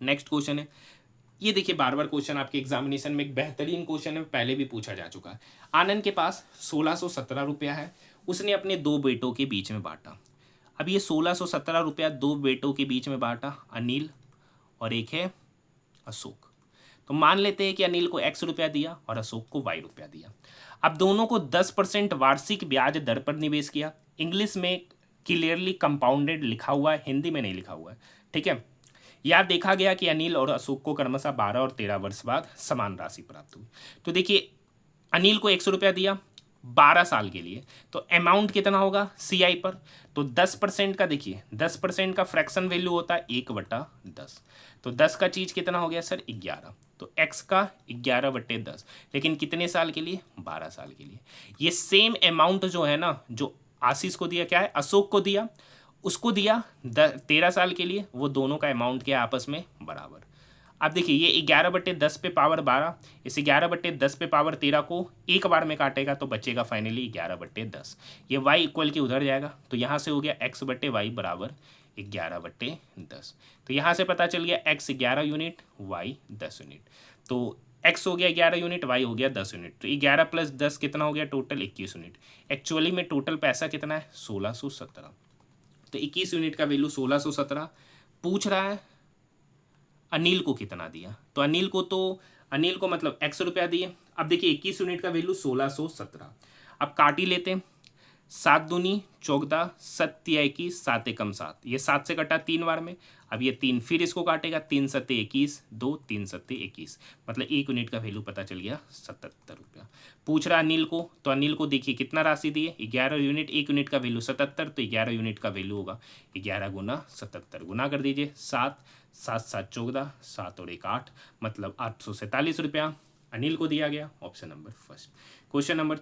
नेक्स्ट क्वेश्चन है, ये देखिए बार बार क्वेश्चन आपके एग्जामिनेशन में एक बेहतरीन क्वेश्चन है, पहले भी पूछा जा चुका है। आनंद के पास 1617 रुपया है, उसने अपने 2 बेटों के बीच में बांटा। अब ये 1617 रुपया 2 बेटों के बीच में बांटा, अनिल और एक है अशोक। तो मान लेते हैं कि अनिल को x रुपया दिया और अशोक को y रुपया दिया। अब दोनों को 10% वार्षिक ब्याज दर पर निवेश किया। इंग्लिश में क्लियरली कंपाउंडेड लिखा हुआ है, हिंदी में नहीं लिखा हुआ है, ठीक है। यह देखा गया कि अनिल और अशोक को क्रमशः 12 और 13 वर्ष बाद समान राशि प्राप्त हुई। तो देखिए अनिल को 100 रुपया दिया 12 साल के लिए, तो अमाउंट कितना होगा सी आई पर? तो 10% का, देखिए 10% का फ्रैक्शन वैल्यू होता है 1/10, तो 10 का चीज कितना हो गया सर? 11, तो x का 11/10, लेकिन कितने साल के लिए? 12 साल के लिए। ये सेम अमाउंट जो है ना, जो आशीष को दिया, क्या है अशोक को दिया, उसको दिया 13 साल के लिए, वो दोनों का अमाउंट क्या आपस में बराबर। अब देखिए ये 11/10 पे पावर 12, इस 11/10 पे पावर 13 को एक बार में काटेगा तो बचेगा फाइनली 11/10। ये y इक्वल के उधर जाएगा, तो यहाँ से हो गया x/y बराबर 11/10। तो यहाँ से पता चल गया x 11 यूनिट, y 10 यूनिट। तो x हो गया 11 यूनिट, y हो गया 10 यूनिट, तो 11 + 10 कितना हो गया? Total 21 unit. एक्चुअली में टोटल पैसा कितना है? 1617। तो 21 यूनिट का वैल्यू 1617 पूछ रहा है। अनिल को कितना दिया? तो अनिल को मतलब x रुपया दिए। अब देखिए 21 यूनिट का वैल्यू 1617। अब काट ही लेते हैं, 7 दूनी 14, 7 या 21, 7 एकम 7, ये 7 से कटा 3 बार में। अब ये 3 फिर इसको काटेगा, 3 सत्ते 21, 2 3 सत्ते 21, मतलब 1 यूनिट का वैल्यू पता चल गया 77 रुपया। पूछ रहा अनिल को, तो अनिल को देखिए कितना राशि दी है? 11 यूनिट, 1 यूनिट का वैल्यू 77, तो 11 यूनिट का वैल्यू होगा 11 गुना 77, गुना कर दीजिए 7 7 7 14, 7 और 1 8, मतलब 847 रुपया अनिल को दिया गया, option number first. Question number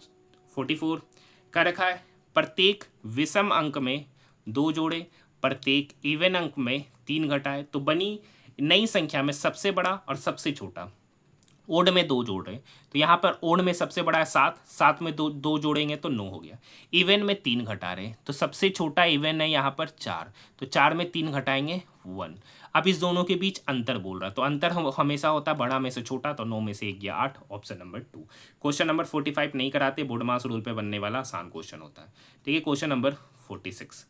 44 का रखा है, प्रत्येक विषम अंक में 2 जोड़े, प्रत्येक इवन अंक में 3 घटाए, तो बनी
नई संख्या में सबसे बड़ा और सबसे छोटा, ओड में 2 जोड़ रहे हैं तो यहाँ पर ओड में सबसे बड़ा है 7, 7 में दो जोड़ेंगे तो 9 हो गया। इवन में 3 घटा रहे हैं तो सबसे छोटा इवन है यहाँ पर 4, तो 4 में 3 घटाएंगे 1। अब इस दोनों के बीच अंतर बोल रहा है, तो अंतर हमेशा होता है बड़ा में से छोटा, तो 9 में से 1 गया 8, ऑप्शन नंबर 2। क्वेश्चन नंबर 45 नहीं कराते, बोर्ड मास रूल पे बनने वाला आसान क्वेश्चन होता है। ठीक है, क्वेश्चन नंबर 46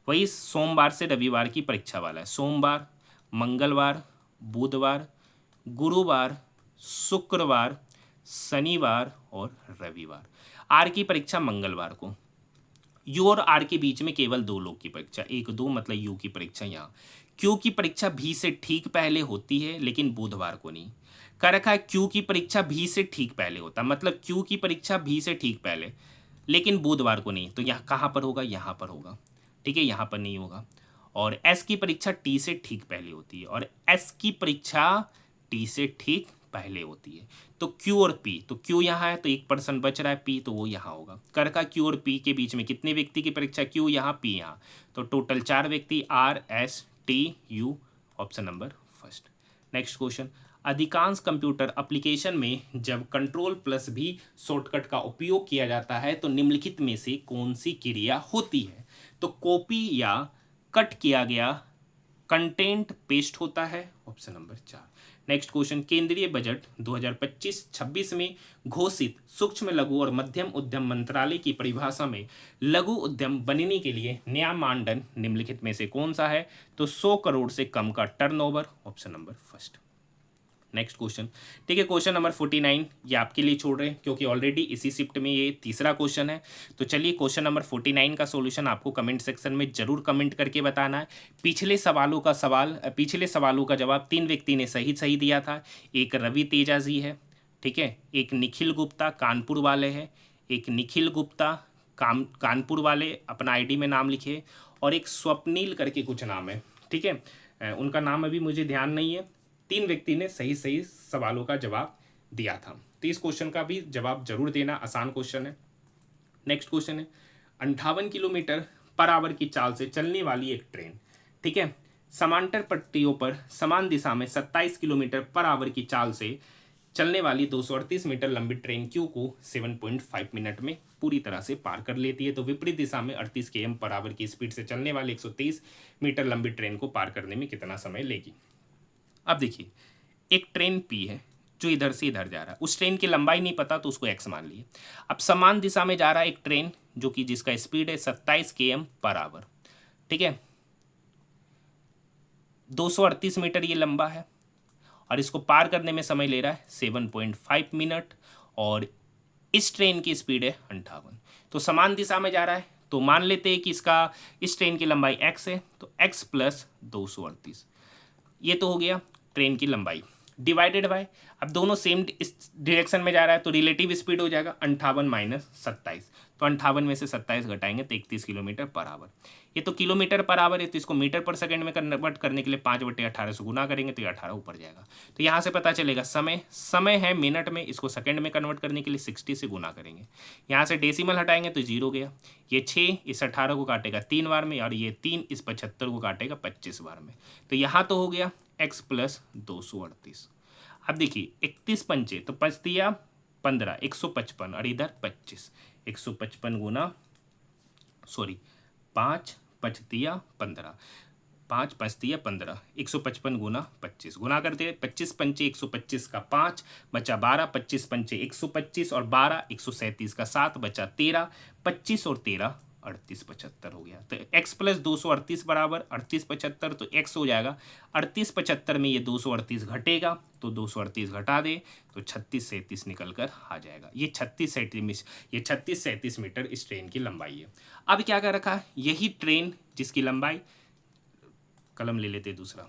वही सोमवार से रविवार की परीक्षा वाला है। सोमवार, मंगलवार, बुधवार, गुरुवार, शुक्रवार, शनिवार और रविवार। आर की परीक्षा मंगलवार को। यू और आर के बीच में केवल 2 लोग की परीक्षा, 1 2 मतलब यू की परीक्षा यहाँ। क्यू की परीक्षा भी से ठीक पहले होती है लेकिन बुधवार को नहीं। कर रखा है क्यू की परीक्षा भी से ठीक पहले होता, मतलब क्यू की परीक्षा भी से ठीक पहले लेकिन बुधवार को नहीं, तो यहाँ कहाँ पर होगा, यहाँ पर होगा। ठीक है, यहाँ पर नहीं होगा। और एस की परीक्षा टी से ठीक पहले होती है और एस की परीक्षा टी से ठीक पहले होती है। तो क्यू और पी, तो क्यू यहाँ है तो 1% बच रहा है, पी तो वो यहाँ होगा। कर का क्यू और पी के बीच में कितने व्यक्ति की परीक्षा, क्यू यहाँ पी यहाँ, तो टोटल 4 व्यक्ति, R S T U, option number first. Next question, अधिकांश कंप्यूटर एप्लीकेशन में जब कंट्रोल प्लस भी शॉर्टकट का उपयोग किया जाता है तो निम्नलिखित में से कौन सी क्रिया होती है। तो कॉपी या कट किया गया कंटेंट पेस्ट होता है, ऑप्शन नंबर 4। नेक्स्ट क्वेश्चन, केंद्रीय बजट 2025-26 में घोषित सूक्ष्म लघु और मध्यम उद्यम मंत्रालय की परिभाषा में लघु उद्यम बनने के लिए नया मानदंड निम्नलिखित में से कौन सा है। तो 100 करोड़ से कम का turnover, option number first. Next question, ठीक है, क्वेश्चन नंबर 49 ये आपके लिए छोड़ रहे हैं क्योंकि ऑलरेडी इसी शिफ्ट में ये तीसरा क्वेश्चन है। तो चलिए क्वेश्चन नंबर 49 का सॉल्यूशन आपको कमेंट सेक्शन में जरूर कमेंट करके बताना है। पिछले सवालों का जवाब 3 व्यक्ति ने सही सही दिया था। एक रवि तेजा जी है, ठीक है, एक निखिल गुप्ता कानपुर वाले हैं, एक निखिल गुप्ता कानपुर वाले अपना आईडी में नाम लिखे, और एक स्वप्नील करके कुछ नाम है, ठीक है, उनका नाम अभी मुझे ध्यान नहीं है। 3 व्यक्ति ने सही सही सवालों का जवाब दिया था, तो इस क्वेश्चन का भी जवाब जरूर देना, आसान क्वेश्चन है। नेक्स्ट क्वेश्चन है, 58 किलोमीटर पर आवर की चाल से चलने वाली एक ट्रेन, ठीक है, समांतर पट्टियों पर समान दिशा में 27 किलोमीटर पर आवर की चाल से चलने वाली 238 मीटर लंबी ट्रेन क्यू को 7.5 मिनट में पूरी तरह से पार कर लेती है। तो विपरीत दिशा में 38 km पर आवर की स्पीड से चलने वाली 123 मीटर लंबी ट्रेन को पार करने में कितना समय लेगी। अब देखिए, एक ट्रेन पी है जो इधर से इधर जा रहा है, उस ट्रेन की लंबाई नहीं पता तो उसको एक्स मान लिए। अब समान दिशा में जा रहा है एक ट्रेन जो कि जिसका स्पीड है 27 km पर आवर, ठीक है, 238 मीटर ये लंबा है और इसको पार करने में समय ले रहा है 7.5 मिनट, और इस ट्रेन की स्पीड है 58। तो समान दिशा में जा रहा है तो मान लेते हैं कि इस ट्रेन की लंबाई x है, तो x प्लस 238, ये तो हो गया ट्रेन की लंबाई, डिवाइडेड बाय, अब दोनों सेम इस डायरेक्शन में जा रहा है तो रिलेटिव स्पीड हो जाएगा 58 माइनस 27, तो 58 में से 27 घटाएंगे तो 31 किलोमीटर पर आवर। ये तो किलोमीटर पर आवर है तो इसको मीटर पर सेकंड में कन्वर्ट करने के लिए 5/18 से गुना करेंगे तो ये 18 ऊपर जाएगा। तो यहाँ से पता चलेगा समय है मिनट में, इसको सेकंड में कन्वर्ट करने के लिए 60 से गुना करेंगे। यहाँ से डेसिमल हटाएंगे तो 0 गया, ये 6 इस 18 को काटेगा 3 बार में, और ये 3 इस 75 को काटेगा 25 बार में। तो यहाँ तो हो गया x प्लस 238। अब देखिए 31 पंचे तो 5 दिया 15, 155, और इधर 25, 155 गुना 5 5 दिया 15, 5 5 दिया 15, 155 गुना 25, गुना करते हैं 25 पंचे 125 का 5 बचा 12, 25 पंचे 125 और 12 137 का 7 बचा 13, 25 और 13 38 75 हो गया। तो x प्लस 238 बराबर 38 75, तो x हो जाएगा 38 75 में ये 238 घटेगा तो 238 घटा दे तो 36 37 निकल कर आ जाएगा। ये 36 37 मीटर इस ट्रेन की लंबाई है। अब क्या कर रखा है, यही ट्रेन जिसकी लंबाई, कलम ले लेते दूसरा,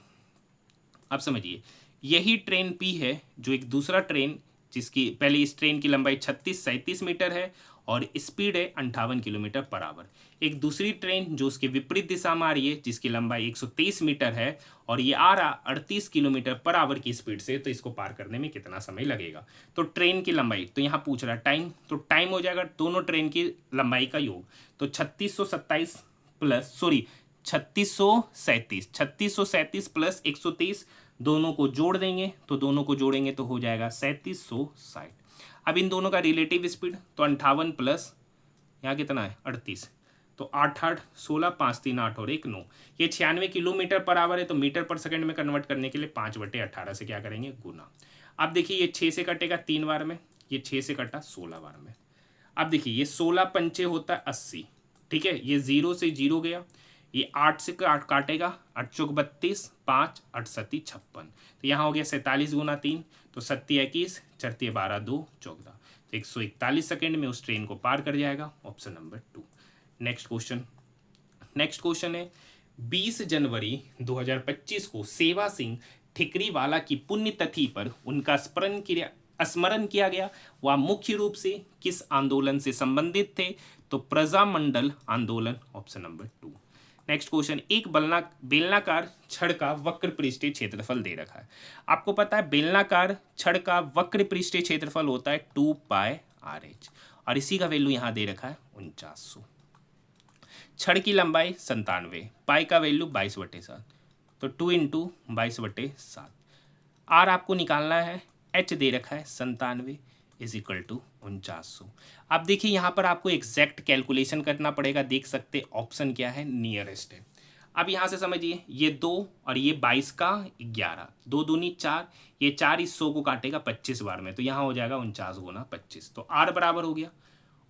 अब समझिए, यही ट्रेन P है जो एक दूसरा ट्रेन जिसकी पहले इस ट्रेन की लंबाई 36 37 मीटर है और स्पीड है 58 किलोमीटर पर आवर। एक दूसरी ट्रेन जो उसके विपरीत दिशा में आ रही है जिसकी लंबाई 123 मीटर है और ये आ रहा 38 किलोमीटर पर आवर की स्पीड से, तो इसको पार करने में कितना समय लगेगा। तो ट्रेन की लंबाई, तो यहाँ पूछ रहा है टाइम, तो टाइम हो जाएगा दोनों ट्रेन की लंबाई का योग, तो 3637 प्लस 123 प्लस 123 दोनों को जोड़ देंगे, तो दोनों को जोड़ेंगे तो हो जाएगा 3760। अब इन दोनों का रिलेटिव स्पीड, तो 58 प्लस यहाँ कितना है 38, तो 8 8 16, 5 3 8 और 1 9। ये 96 किलोमीटर पर आवर है, तो मीटर पर सेकंड में कन्वर्ट करने के लिए 5/18 से क्या करेंगे, गुना। अब देखिए ये 6 से कटेगा 3 बार में, ये 6 से कटा 16 बार में। अब देखिए ये 16 पंचे होता है 80, ठीक है, ये 0 से 0 गया, ये 8 से काटेगा, 8 चौक 32, 5 8 सत्ती 56, तो यहाँ हो गया 47 गुना 3, तो 7 21, 4 12 2 14, तो 141 सेकेंड में उस ट्रेन को पार कर जाएगा, ऑप्शन नंबर 2। नेक्स्ट क्वेश्चन है 20 जनवरी 2025 को सेवा सिंह ठिकरीवाला की पुण्यतिथि पर उनका स्मरण किया गया। वह मुख्य रूप से किस आंदोलन से संबंधित थे, तो प्रजामंडल आंदोलन, ऑप्शन नंबर 2। नेक्स्ट क्वेश्चन, एक बेलनाकार छड़ का वक्र पृष्ठीय क्षेत्रफल दे रखा है। आपको पता है बेलनाकार छड़ का वक्र पृष्ठीय क्षेत्रफल होता है 2πRh, और इसी का वैल्यू यहाँ दे रखा है 4900। छड़ की लंबाई 97, पाई का वैल्यू 22/7, तो 2 × 22/7। आर आपको निकालना है, एच दे रखा है 97 = 4900। अब देखिए यहाँ पर आपको एग्जैक्ट कैलकुलेशन करना पड़ेगा, देख सकते ऑप्शन क्या है, नियरेस्ट है। अब यहाँ से समझिए ये 2 और ये 22 का 11, 2 दूनी 4, ये 4 इस 100 को काटेगा 25 बार में, तो यहाँ हो जाएगा 49 × 25, तो आर बराबर हो गया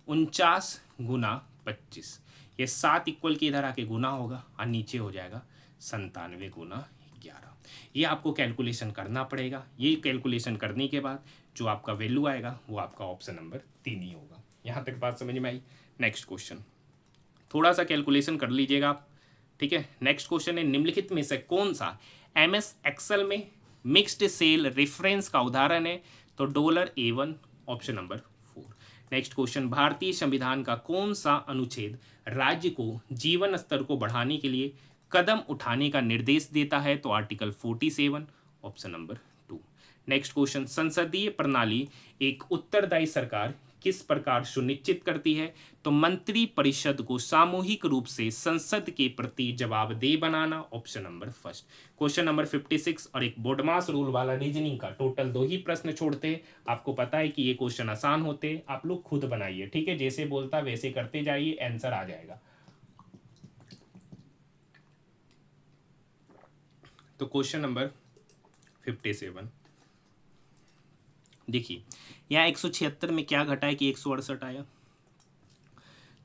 49 × 25। ये 7 इक्वल के इधर आके गुना होगा और नीचे हो जाएगा 97 × 11। ये आपको कैलकुलेशन करना पड़ेगा। ये कैलकुलेशन करने के बाद जो आपका वैल्यू आएगा वो आपका ऑप्शन नंबर 3 ही होगा। यहाँ तक बात समझ में आई। नेक्स्ट क्वेश्चन, थोड़ा सा कैलकुलेशन कर लीजिएगा आप, ठीक है। नेक्स्ट क्वेश्चन है निम्नलिखित में से कौन सा MS एक्सेल में मिक्स्ड सेल रेफरेंस का उदाहरण है, तो $A1, option number 4। Next question, भारतीय संविधान का कौन सा अनुच्छेद राज्य को जीवन स्तर को बढ़ाने के लिए कदम उठाने का निर्देश देता है, तो article 47, option number 2। Next question, संसदीय प्रणाली एक उत्तरदायी सरकार किस प्रकार सुनिश्चित करती है, तो मंत्री परिषद को सामूहिक रूप से संसद के प्रति जवाबदेह बनाना, ऑप्शन नंबर 1। क्वेश्चन नंबर 56 और एक बोडमास रूल वाला रीजनिंग का टोटल 2 ही प्रश्न छोड़ते हैं। आपको पता है कि ये क्वेश्चन आसान होते हैं, आप लोग खुद बनाइए, ठीक है, जैसे बोलता वैसे करते जाइए, आंसर आ जाएगा। तो क्वेश्चन नंबर 57 देखिए, यहाँ 176 में क्या घटा है कि 168 आया,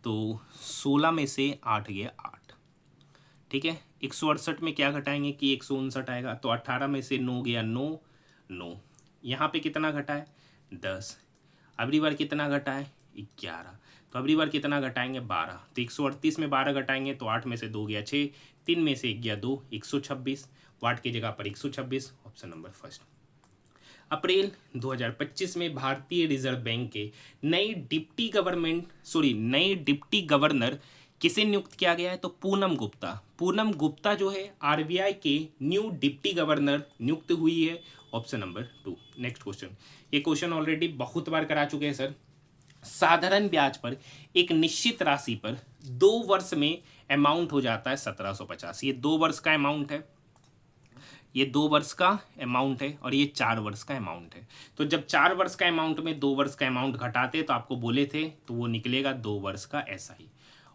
तो 16 में से 8 गया 8, ठीक है। 168 में क्या घटाएंगे कि 159 आएगा, तो 18 में से 9 गया 9 9। यहाँ पे कितना घटा है 10, अगली बार कितना घटा है 11, तो अगली बार कितना घटाएंगे 12, तो 138 में 12 घटाएंगे तो 8 में से 2 गया 6, 3 में से 1 गया 2, 126, वाट की जगह पर 126, ऑप्शन नंबर 1। अप्रैल 2025 में भारतीय रिजर्व बैंक के नए डिप्टी गवर्नर किसे नियुक्त किया गया है, तो पूनम गुप्ता। पूनम गुप्ता जो है RBI के न्यू डिप्टी गवर्नर नियुक्त हुई है, ऑप्शन नंबर 2। नेक्स्ट क्वेश्चन, ये क्वेश्चन ऑलरेडी बहुत बार करा चुके हैं सर। साधारण ब्याज पर एक निश्चित राशि पर 2 वर्ष में अमाउंट हो जाता है 1750। ये 2 वर्ष का अमाउंट है, ये 2 वर्ष का अमाउंट है और ये 4 वर्ष का अमाउंट है। तो जब 4 वर्ष का अमाउंट में 2 वर्ष का अमाउंट घटाते तो आपको बोले थे, तो वो निकलेगा 2 वर्ष का SI,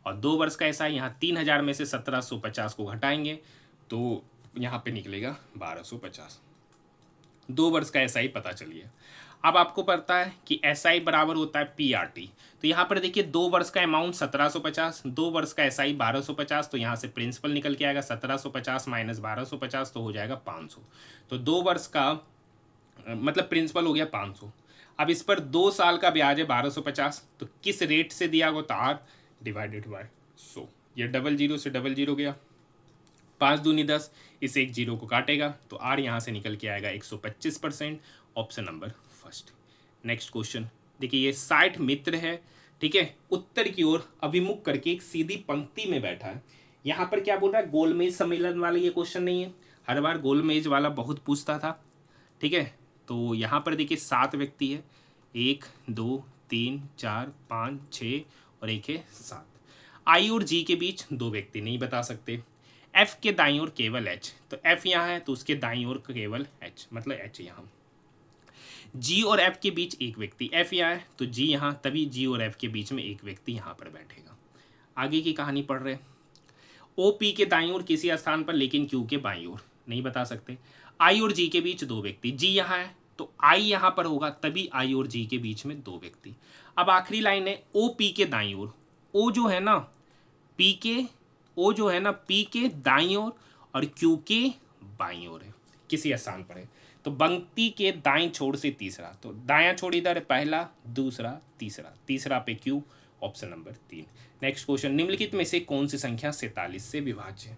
और 2 वर्ष का SI यहाँ 3000 में से 1750 को घटाएंगे तो यहाँ पे निकलेगा 1250। 2 वर्ष का SI पता चलिए। अब आपको पता है कि SI बराबर होता है PRT, तो यहाँ पर देखिए 2 वर्ष का अमाउंट 1750, 2 वर्ष का SI 1250, तो यहाँ से प्रिंसिपल निकल के आएगा 1750 माइनस 1250, तो हो जाएगा 500। तो 2 वर्ष का मतलब प्रिंसिपल हो गया 500। अब इस पर 2 साल का ब्याज है 1250, तो किस रेट से दिया गया, तो R डिवाइडेड बाय 100। ये 00 से 00 गया, 5 दूनी 10, इस एक 0 को काटेगा तो R यहाँ से निकल के आएगा 125%, ऑप्शन नंबर 1। नेक्स्ट क्वेश्चन देखिए, ये 60 मित्र है, ठीक है, उत्तर की ओर अभिमुख करके एक सीधी पंक्ति में बैठा है। यहाँ पर क्या बोल रहा है, गोलमेज सम्मेलन वाला ये क्वेश्चन नहीं है, हर बार गोलमेज वाला बहुत पूछता था, ठीक है। तो यहाँ पर देखिए 7 व्यक्ति है, 1 2 3 4 5 6 और एक है 7। I और G के बीच 2 व्यक्ति नहीं बता सकते।
एफ के दाईं ओर केवल एच, तो एफ यहाँ है तो उसके दाईं ओर केवल एच, मतलब एच यहाँ। जी और एफ के बीच एक व्यक्ति, एफ यहाँ है तो जी यहाँ, तभी जी और एफ के बीच में एक व्यक्ति यहाँ पर बैठेगा। आगे की कहानी पढ़ रहे। ओ पी के दाईं ओर किसी स्थान पर लेकिन क्यू के बाईं ओर, नहीं बता सकते। आई और जी के बीच दो व्यक्ति, जी यहाँ है तो आई यहाँ पर होगा, तभी आई और जी के बीच में दो व्यक्ति। अब आखिरी लाइन है ओ पी के दाईं ओर, ओ जो है ना पी के, ओ जो है ना पी के दाईं ओर और क्यू के बाईं ओर है, किसी स्थान पर है। तो पंक्ति के दाईं छोर से तीसरा, तो दायां छोर इधर है, पहला दूसरा तीसरा, तीसरा पे Q, option number 3। Next question, निम्नलिखित में से कौन सी संख्या 47 से विभाज्य है?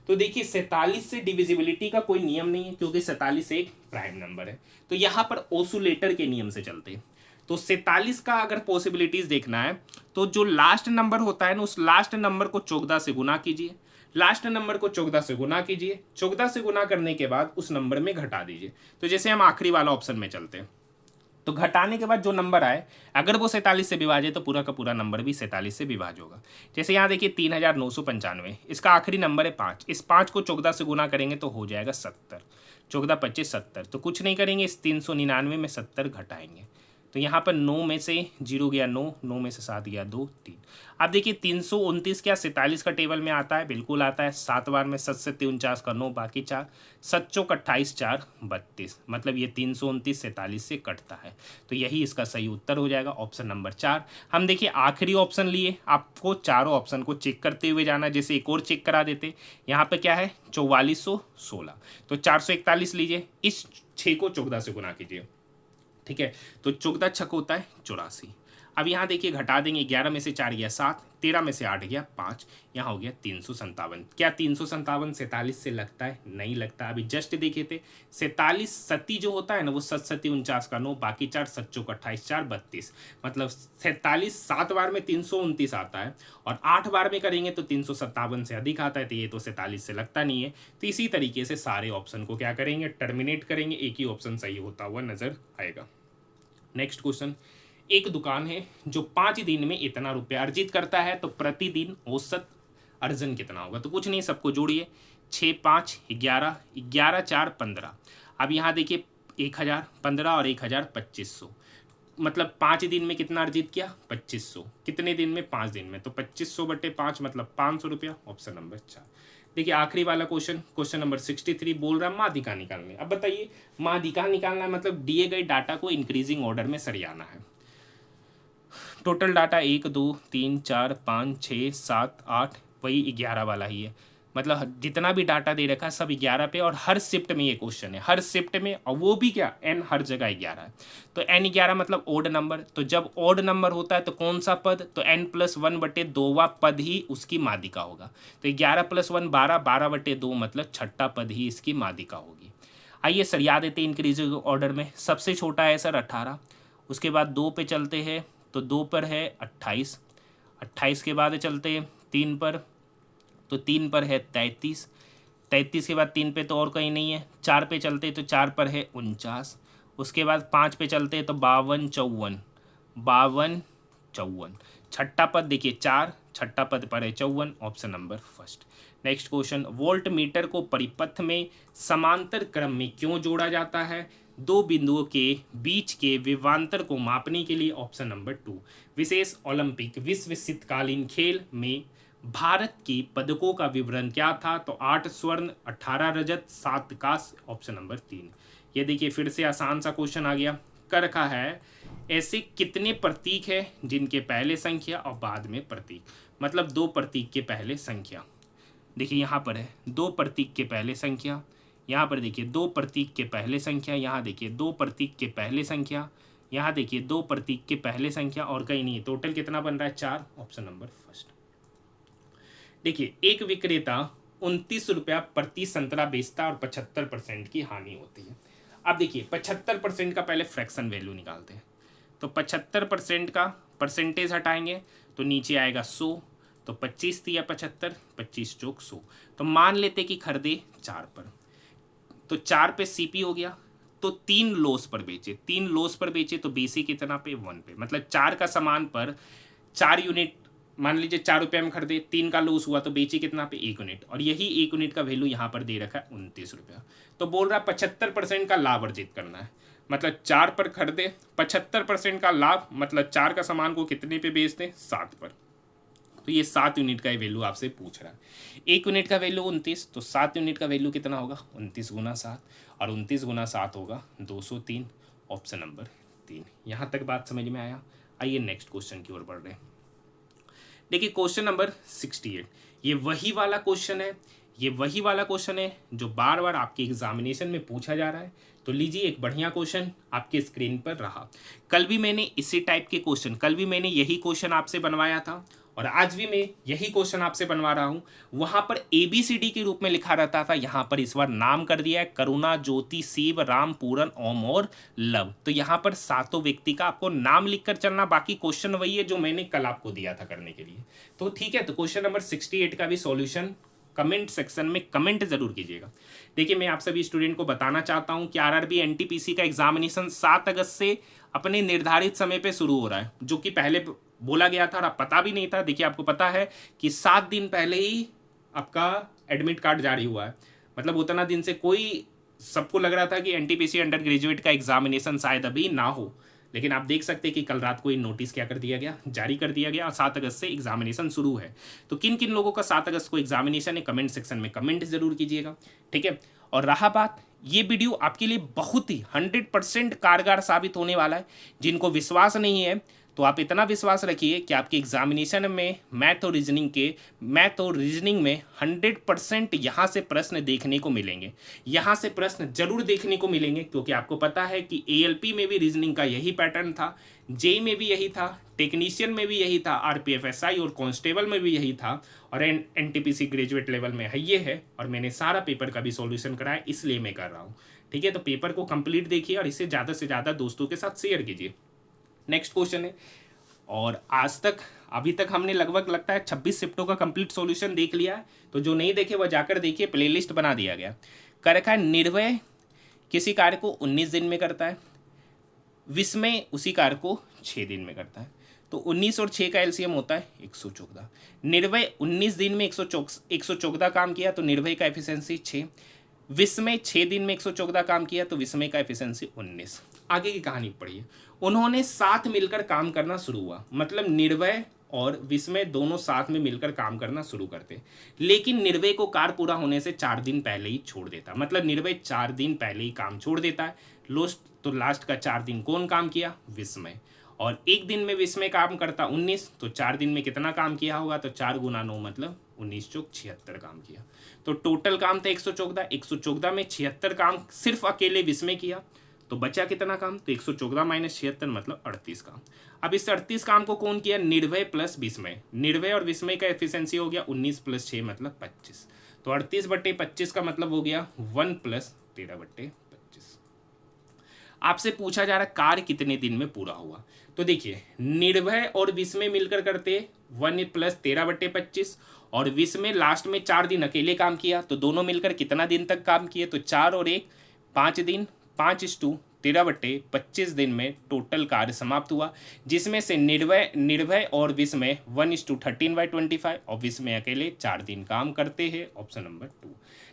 तो देखिए 47 से डिविजिबिलिटी का कोई नियम नहीं है, क्योंकि 47 एक प्राइम नंबर है। तो यहाँ पर ओसुलेटर के नियम से चलते हैं। तो 47 का अगर पॉसिबिलिटीज देखना है तो जो लास्ट नंबर होता है ना, उस लास्ट नंबर को 14 से गुना कीजिए, लास्ट नंबर को 14 से गुना कीजिए, 14 से गुना करने के बाद उस नंबर में घटा दीजिए। तो जैसे हम आखिरी वाला ऑप्शन में चलते हैं, तो घटाने के बाद जो नंबर आए अगर वो 47 से विभाज्य तो पूरा का पूरा नंबर भी 47 से विभाज्य होगा। जैसे यहाँ देखिए 3995, इसका आखिरी नंबर है 5, इस 5 को 14 से गुना करेंगे तो हो जाएगा 70, 14 25 70, तो कुछ नहीं करेंगे, इस 399 में 70 घटाएंगे। तो यहाँ पर 9 में से 0 गया 9, 9 में से 7 गया 2 3। अब देखिए 329 क्या 47 का टेबल में आता है? बिल्कुल आता है। 7 बार में 7 से 49 का 9, बाकी 4, 7 चौक 28, 4 32, मतलब ये 329 47 से कटता है। तो यही इसका सही उत्तर हो जाएगा, ऑप्शन नंबर 4। हम देखिए आखिरी ऑप्शन लिए, आपको चारों ऑप्शन को चेक करते हुए जाना। जैसे एक और चेक करा देते, यहाँ पे क्या है 4416, तो 441 लीजिए, इस 6 को 14 से गुना कीजिए, ठीक है। तो 14 छक होता है 84। अब यहाँ देखिए घटा देंगे, 11 में से 4 गया 7, 13 में से 8 गया 5, यहाँ हो गया 357। क्या 357 47 से लगता है? नहीं लगता। अभी जस्ट देखे थे 47 सती जो होता है ना, वो 7 सती 49 का 9, बाकी 4 7 चौक 28, 4 32, मतलब 47 7 बार में 329 आता है और 8 बार में करेंगे तो 357 से अधिक आता है, तो ये तो 47 से लगता नहीं है। तो इसी तरीके से सारे ऑप्शन को क्या करेंगे, टर्मिनेट करेंगे, एक ही ऑप्शन सही होता हुआ नजर आएगा। नेक्स्ट क्वेश्चन, एक दुकान है जो 5 दिन में इतना रुपया अर्जित करता है, तो प्रतिदिन औसत अर्जन कितना होगा? तो कुछ नहीं, सबको जोड़िए, 6 5 11, 11 4 15। अब यहाँ देखिए 1000 15 और 1000 2500, मतलब 5 दिन में कितना अर्जित किया? 2500। कितने दिन में? 5 दिन में, तो 2500 बटे 5 मतलब 500 रुपया, ऑप्शन नंबर 4। देखिए आखिरी वाला क्वेश्चन, क्वेश्चन नंबर 63 बोल रहा है माध्यिका निकालने। अब बताइए माध्यिका निकालना है मतलब दिए गए डाटा को इंक्रीजिंग ऑर्डर में सरियाना है। टोटल डाटा 1 2 3 4 5 6 7 8, वही 11 वाला ही है, मतलब जितना भी डाटा दे रखा है सब 11 पे, और हर शिफ्ट में ये क्वेश्चन है, हर शिफ्ट में, और वो भी क्या n हर जगह 11 है। तो n 11 मतलब ओड नंबर, तो जब ओड नंबर होता है तो कौन सा पद? तो n+1 बटे 2वां पद ही उसकी माध्यिका होगा। तो 11+1 12, 12 बटे 2 मतलब छठा पद ही इसकी माध्यिका होगी। आइए सरिया देते इंक्रीजिंग ऑर्डर में। सबसे छोटा है सर 18, उसके बाद 2 पे चलते हैं तो 2 पर है 28, 28 के बाद चलते हैं 3 पर, तो 3 पर है 33, 33 के बाद 3 पे तो और कहीं नहीं है। 4 पे चलते तो 4 पर है 49, उसके बाद 5 पे चलते तो 52 54, 52 54। छठा पद देखिए 4, छठा पद पर है 54, option number first. Next question, volt meter को परिपथ में समांतर क्रम में क्यों जोड़ा जाता है? दो बिंदुओं के बीच के विभवांतर को मापने के लिए, ऑप्शन नंबर 2। विशेष ओलंपिक विश्व शीतकालीन खेल में भारत की पदकों का विवरण क्या था? तो 8 स्वर्ण 18 रजत 7 कांस्य, ऑप्शन नंबर 3। ये देखिए फिर से आसान सा क्वेश्चन आ गया, कर रखा है ऐसे कितने प्रतीक है जिनके पहले संख्या और बाद में प्रतीक, मतलब 2 प्रतीक के पहले संख्या। देखिए यहाँ पर है 2 प्रतीक के पहले संख्या, यहाँ पर देखिए 2 प्रतीक के पहले संख्या, यहाँ देखिए 2 प्रतीक के पहले संख्या, यहाँ देखिए 2 प्रतीक के पहले संख्या, और कहीं नहीं। टोटल कितना बन रहा है? 4, ऑप्शन नंबर फर्स्ट। देखिए एक विक्रेता 29 रुपया प्रति संतरा बेचता और 75% की हानि होती है। अब देखिए 75% का पहले फ्रैक्शन वैल्यू निकालते हैं, तो 75% का परसेंटेज हटाएंगे तो नीचे आएगा 100, तो 25 दिया 75, 25 चौक 100। तो मान लेते कि खरीदे 4 पर, तो 4 पे सीपी हो गया, तो 3 लॉस पर बेचे, 3 लॉस पर बेचे तो बेसी कितना पे? 1 पे, मतलब 4 का सामान पर 4 यूनिट मान लीजिए 4 रुपये में खरीदे, 3 का लॉस हुआ तो बेची कितना पे 1 यूनिट, और यही 1 यूनिट का वैल्यू यहाँ पर दे रखा है 29 रुपया। तो बोल रहा है 75% का लाभ अर्जित करना है, मतलब 4 पर खरीदे 75% का लाभ, मतलब 4 का सामान को कितने पे बेच दें 7 पर। तो ये 7 यूनिट का वैल्यू आपसे पूछ रहा है। 1 यूनिट का वैल्यू 29, तो 7 यूनिट का वैल्यू कितना होगा 29 गुना 7, और 29 गुना 7 होगा 203, ऑप्शन नंबर 3। यहाँ तक बात समझ में आया। आइए नेक्स्ट क्वेश्चन की ओर बढ़ रहे हैं। देखिए क्वेश्चन नंबर 68, ये वही वाला क्वेश्चन है, ये वही वाला क्वेश्चन है जो बार बार आपके एग्जामिनेशन में पूछा जा रहा है। तो लीजिए एक बढ़िया क्वेश्चन आपके स्क्रीन पर रहा। कल भी मैंने इसी टाइप के क्वेश्चन, कल भी मैंने यही क्वेश्चन आपसे बनवाया था, और आज भी मैं यही क्वेश्चन आपसे बनवा रहा हूँ। वहाँ पर ABCD के रूप में लिखा रहता था, यहाँ पर इस बार नाम कर दिया है करुणा, ज्योति, शिव, राम, पूरन, ओम और लव। तो यहाँ पर 7 व्यक्ति का आपको नाम लिखकर चलना, बाकी क्वेश्चन वही है जो मैंने कल आपको दिया था करने के लिए। तो ठीक है, तो क्वेश्चन नंबर 68 का भी सॉल्यूशन कमेंट सेक्शन में कमेंट जरूर कीजिएगा। देखिए मैं आप सभी स्टूडेंट को बताना चाहता हूं कि RRB NTPC का एग्जामिनेशन 7 अगस्त से अपने निर्धारित समय पे शुरू हो रहा है, जो कि पहले बोला गया था और अब पता भी नहीं था। देखिए आपको पता है कि 7 दिन पहले ही आपका एडमिट कार्ड जारी हुआ है, मतलब उतना दिन से कोई, सबको लग रहा था कि NTPC अंडर ग्रेजुएट का एग्जामिनेशन शायद अभी ना हो, लेकिन आप देख सकते हैं कि कल रात को ये नोटिस क्या कर दिया गया, जारी कर दिया गया, और 7 अगस्त से एग्जामिनेशन शुरू है। तो किन किन लोगों का 7 अगस्त को एग्जामिनेशन है, कमेंट सेक्शन में कमेंट जरूर कीजिएगा, ठीक है। और रहा बात, ये वीडियो आपके लिए बहुत ही 100% कारगर साबित होने वाला है। जिनको विश्वास नहीं है तो आप इतना विश्वास रखिए कि आपके एग्जामिनेशन में मैथ और रीजनिंग में 100% यहाँ से प्रश्न देखने को मिलेंगे, यहाँ से प्रश्न जरूर देखने को मिलेंगे, क्योंकि आपको पता है कि ALP में भी रीजनिंग का यही पैटर्न था, JEE में भी यही था, टेक्नीशियन में भी यही था, RPF SI और कांस्टेबल में भी यही था, और NTPC ग्रेजुएट लेवल में है ये है। और मैंने सारा पेपर का भी सॉल्यूशन कराया, इसलिए मैं कर रहा हूँ, ठीक है। तो पेपर को कंप्लीट देखिए और इसे ज़्यादा से ज़्यादा दोस्तों के साथ शेयर कीजिए। नेक्स्ट क्वेश्चन है, और आज तक अभी तक हमने लगभग लगता है 26 शिफ्टों का कंप्लीट सॉल्यूशन देख लिया है। तो जो नहीं देखे वह जाकर देखिए, प्लेलिस्ट बना दिया गया। कर रखा है निर्भय किसी कार्य को 19 दिन में करता है, विस्मय उसी कार्य को 6 दिन में करता है। तो 19 और 6 का एलसीएम होता है 114। निर्भय 19 दिन में 114 काम किया तो निर्भय का एफिशिएंसी 6। विस्मय 6 दिन में 114 काम किया तो विस्मय का एफिशिएंसी 19। आगे की कहानी पढ़िए। उन्होंने साथ मिलकर काम करना शुरू हुआ, मतलब निर्भय और विस्मय दोनों साथ में मिलकर काम करना शुरू करते, लेकिन निर्भय को कार्य पूरा होने से 4 दिन पहले ही छोड़ देता, मतलब निर्भय 4 दिन पहले ही काम छोड़ देता है। लास्ट का 4 दिन कौन काम किया, विस्मय। और 1 दिन में विस्मय काम करता 19, तो 4 दिन में कितना काम किया होगा, तो 4 गुना 9 मतलब 19 चौक 76 काम किया। तो टोटल काम था 114, 114 में 76 काम सिर्फ अकेले विस्मय किया, तो बचा कितना काम, तो 114 माइनस 76 मतलब 38 काम। अब इस 38 काम को कौन किया, निर्भय प्लस विस्मय। निर्भय और विस्मय का एफिशिएंसी हो गया 19 + 6 मतलब 25। तो 38/25 का मतलब हो गया 1 + 13/25। आपसे पूछा जा रहा है कार्य कितने दिन में पूरा हुआ। तो देखिए निर्भय और विस्मय मिलकर करते 1 + 13/25, और विस्मय लास्ट में 4 दिन अकेले काम किया, तो दोनों मिलकर कितना दिन तक काम किए, तो 4 और 1 5 दिन, 5:13/25 दिन में टोटल कार्य समाप्त हुआ, जिसमें से निर्भय और विस्मय 1:13/25 और विस्मय अकेले 4 दिन काम करते हैं, ऑप्शन नंबर 2।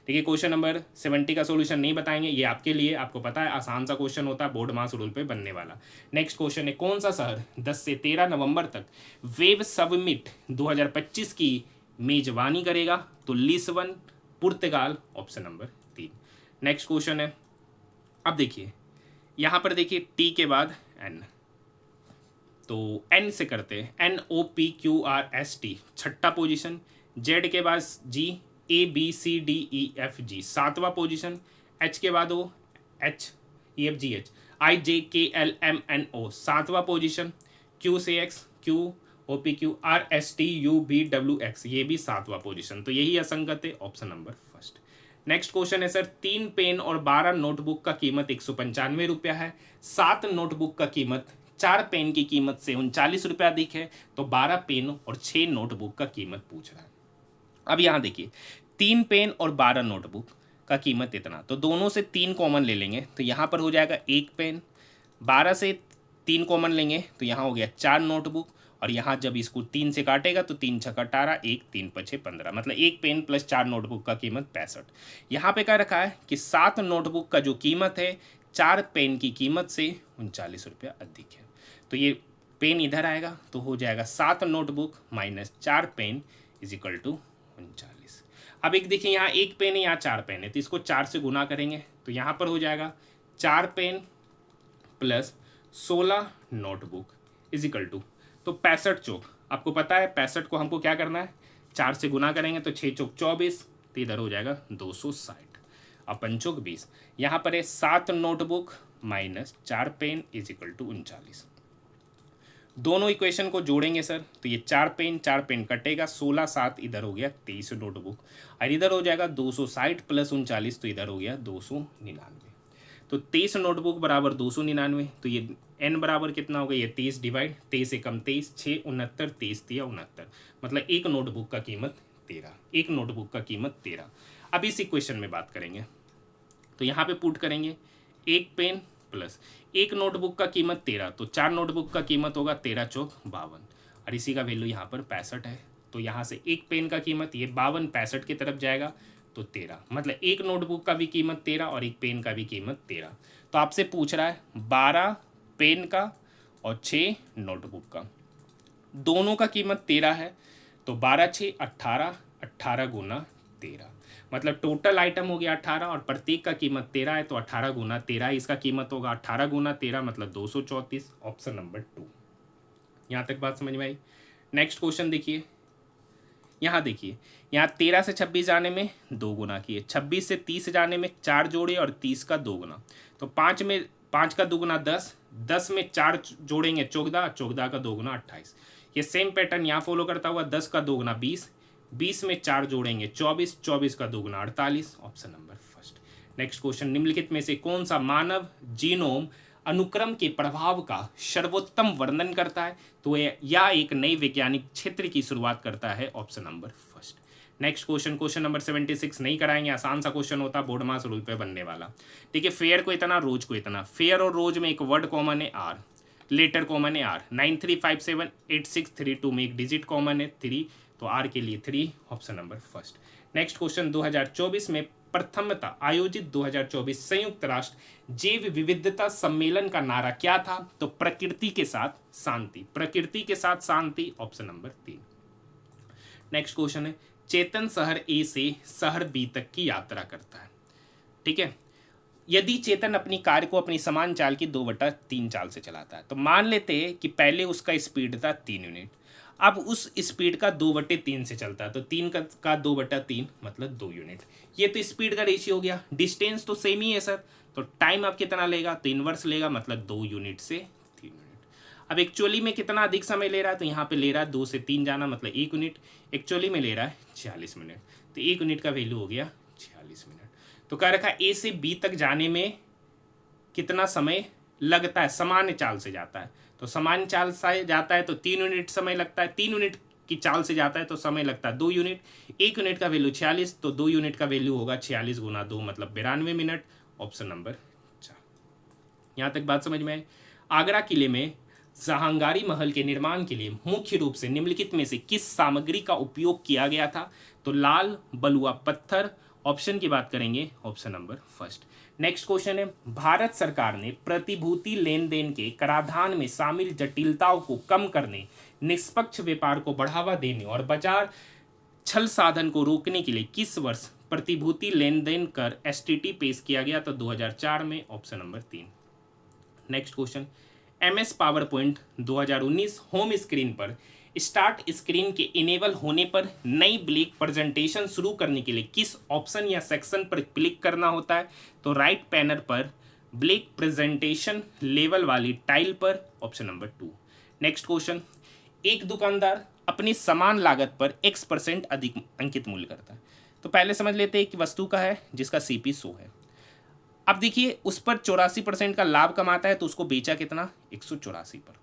ठीक है, क्वेश्चन नंबर 70 का सॉल्यूशन नहीं बताएंगे, ये आपके लिए, आपको पता है आसान सा क्वेश्चन होता है, बोर्ड मास रूल पे बनने वाला। नेक्स्ट क्वेश्चन है, कौन सा शहर 10 से 13 नवंबर तक वेब समिट 2025 की मेजबानी करेगा, तो लिस्बन, पुर्तगाल, ऑप्शन नंबर 3। नेक्स्ट क्वेश्चन है, अब देखिए यहाँ पर देखिए टी के बाद एन, तो एन से करते हैं, NOPQRST 6ठा पोजीशन, जेड के बाद जी, ABCDEFG 7वां पोजीशन, एच के बाद ओ, HEFGH, IJKLMNO 7वां पोजीशन, क्यू से एक्स, QOPQRSTUVWX ये भी 7वां पोजीशन। तो यही असंगत है, option number first. Next question है सर, 3 पेन और 12 नोटबुक का कीमत 195 रुपया है, 7 नोटबुक का कीमत 4 पेन की कीमत से 39 रुपया अधिक है, तो 12 पेन और 6 नोटबुक का कीमत पूछ रहा है। अब यहाँ देखिए 3 पेन और 12 नोटबुक का कीमत इतना, तो दोनों से 3 कॉमन ले लेंगे, तो यहाँ पर हो जाएगा 1 पेन, 12 से 3 कॉमन लेंगे तो यहाँ हो गया 4 नोटबुक,
और यहाँ जब इसको 3 से काटेगा तो 3 छक्का 18, 1 3 पछे 15, मतलब एक पेन प्लस 4 नोटबुक का कीमत 65। यहाँ पे क्या रखा है कि 7 नोटबुक का जो कीमत है 4 पेन की कीमत से 39 रुपया अधिक है। तो ये पेन इधर आएगा तो हो जाएगा 7 notebook minus 4 pen is equal to 39। अब एक देखिए यहाँ एक पेन है, यहाँ 4 पेन है, तो इसको 4 से गुना करेंगे तो यहाँ पर हो जाएगा 4 pen plus 16 notebook is equal to, तो 65 चौक, आपको पता है 65 को हमको क्या करना है 4 से गुना करेंगे तो 6 चौक 24, तो इधर हो जाएगा 260 और 5 चौक 20। यहाँ पर है 7 notebook minus 4 pen is equal to 39। दोनों इक्वेशन को जोड़ेंगे सर तो ये 4 पेन कटेगा, 16 7 इधर हो गया 23 नोटबुक और इधर हो जाएगा 260 प्लस 39, तो इधर हो गया 299। तो 23 नोटबुक बराबर 299, तो ये n बराबर कितना होगा, ये 23 डिवाइड 23 एकम 23, 6 69, 23 3 69, मतलब एक नोटबुक का कीमत 13, एक नोटबुक का कीमत 13। अब इस इक्वेशन में बात करेंगे तो यहाँ पे पुट करेंगे एक पेन प्लस एक नोटबुक का कीमत 13, तो 4 नोटबुक का कीमत होगा 13 चौक 52 और इसी का वैल्यू यहाँ पर 65 है। तो यहाँ से एक पेन का कीमत ये 52 65 की तरफ जाएगा तो 13, मतलब एक नोटबुक का भी कीमत 13 और एक पेन का भी कीमत 13। तो आपसे पूछ रहा है 12 पेन का और 6 नोटबुक का, दोनों का कीमत 13 है, तो 12 6 18, 18 गुना 13, मतलब टोटल आइटम हो गया 18 और प्रत्येक का कीमत 13 है, तो 18 गुना 13 इसका कीमत होगा, 18 गुना 13 मतलब 234, ऑप्शन नंबर 2। यहाँ तक बात समझ में आई। नेक्स्ट क्वेश्चन देखिए, यहाँ देखिए, यहाँ 13 से 26 जाने में 2 गुना किए, 26 से 30 जाने में 4 जोड़े और 30 का 2 गुना, तो 5 का 2 गुना 10, 10 में 4 जोड़ेंगे 14, 14 का 2 गुना 28। ये सेम पैटर्न यहाँ फॉलो करता हुआ 10 का 2 गुना 20, 20 में 4 जोड़ेंगे 24, 24 का 2 गुना 48, option number first. Next question, निम्नलिखित में से कौन सा मानव जीनोम अनुक्रम के प्रभाव का सर्वोत्तम वर्णन करता है, तो यह एक नई वैज्ञानिक क्षेत्र की शुरुआत करता है, option number first. Next question, question number 76 नहीं कराएंगे, आसान सा क्वेश्चन होता, बोर्ड मास रूल पे बनने वाला। ठीक है, फेयर को इतना, रोज को इतना, फेयर और रोज में एक वर्ड कॉमन है आर, लेटर कॉमन है आर, 93578632 में एक डिजिट कॉमन है 3, तो आर के लिए 3, option number first. Next question, 2024 में प्रथमतः आयोजित 2024 संयुक्त राष्ट्र जैव विविधता सम्मेलन का नारा क्या था, तो प्रकृति के साथ शांति, प्रकृति के साथ शांति, ऑप्शन नंबर 3। नेक्स्ट क्वेश्चन है, चेतन शहर ए से शहर बी तक की यात्रा करता है। ठीक है, यदि चेतन अपनी कार को अपनी समान चाल की 2/3 चाल से चलाता है, तो मान लेते हैं कि पहले उसका स्पीड था 3 यूनिट, अब उस स्पीड का 2/3 से चलता है, तो 3 का 2/3 मतलब 2 यूनिट। ये तो स्पीड का रेशियो हो गया, डिस्टेंस तो सेम ही है सर, तो टाइम अब कितना लेगा, तो इनवर्स लेगा, मतलब 2 यूनिट से 3 यूनिट। अब एक्चुअली में कितना अधिक समय ले रहा है, तो यहाँ पे ले रहा है 2 से 3 जाना, मतलब 1 यूनिट, एक्चुअली में ले रहा है 46 मिनट, तो 1 यूनिट का वैल्यू हो गया 46 मिनट। तो कह रखा ए से बी तक जाने में कितना समय लगता है, सामान्य चाल से जाता है, तो सामान्य चाल से जाता है तो 3 यूनिट समय लगता है, 3 यूनिट की चाल से जाता है तो समय लगता है 2 यूनिट, 1 यूनिट का वैल्यू 46, तो 2 यूनिट का वैल्यू होगा 46 गुना 2 मतलब 92 मिनट, ऑप्शन नंबर 4। यहाँ तक बात समझ में आए। आगरा किले में जहांगीरी महल के निर्माण के लिए मुख्य रूप से निम्नलिखित में से किस सामग्री का उपयोग किया गया था, तो लाल बलुआ पत्थर, ऑप्शन की बात करेंगे, option number first. Next question है, भारत सरकार ने प्रतिभूति लेन देन के कराधान में शामिल जटिलताओं को कम करने, निष्पक्ष व्यापार को बढ़ावा देने और बाजार छल साधन को रोकने के लिए किस वर्ष प्रतिभूति लेन देन कर एसटीटी पेश किया गया, तो 2004 में, option number 3। Next question, MS power point 2019 home screen पर स्टार्ट स्क्रीन के इनेबल होने पर नई ब्लैक प्रेजेंटेशन शुरू करने के लिए किस ऑप्शन या सेक्शन पर क्लिक करना होता है, तो राइट पैनल पर ब्लैक प्रेजेंटेशन लेवल वाली टाइल पर, ऑप्शन नंबर 2। नेक्स्ट क्वेश्चन, एक दुकानदार अपनी समान लागत पर X% अधिक अंकित मूल्य करता है, तो पहले समझ लेते हैं कि वस्तु का है जिसका CP 100 है। अब देखिए उस पर 84% का लाभ कमाता है, तो उसको बेचा कितना, 184 पर।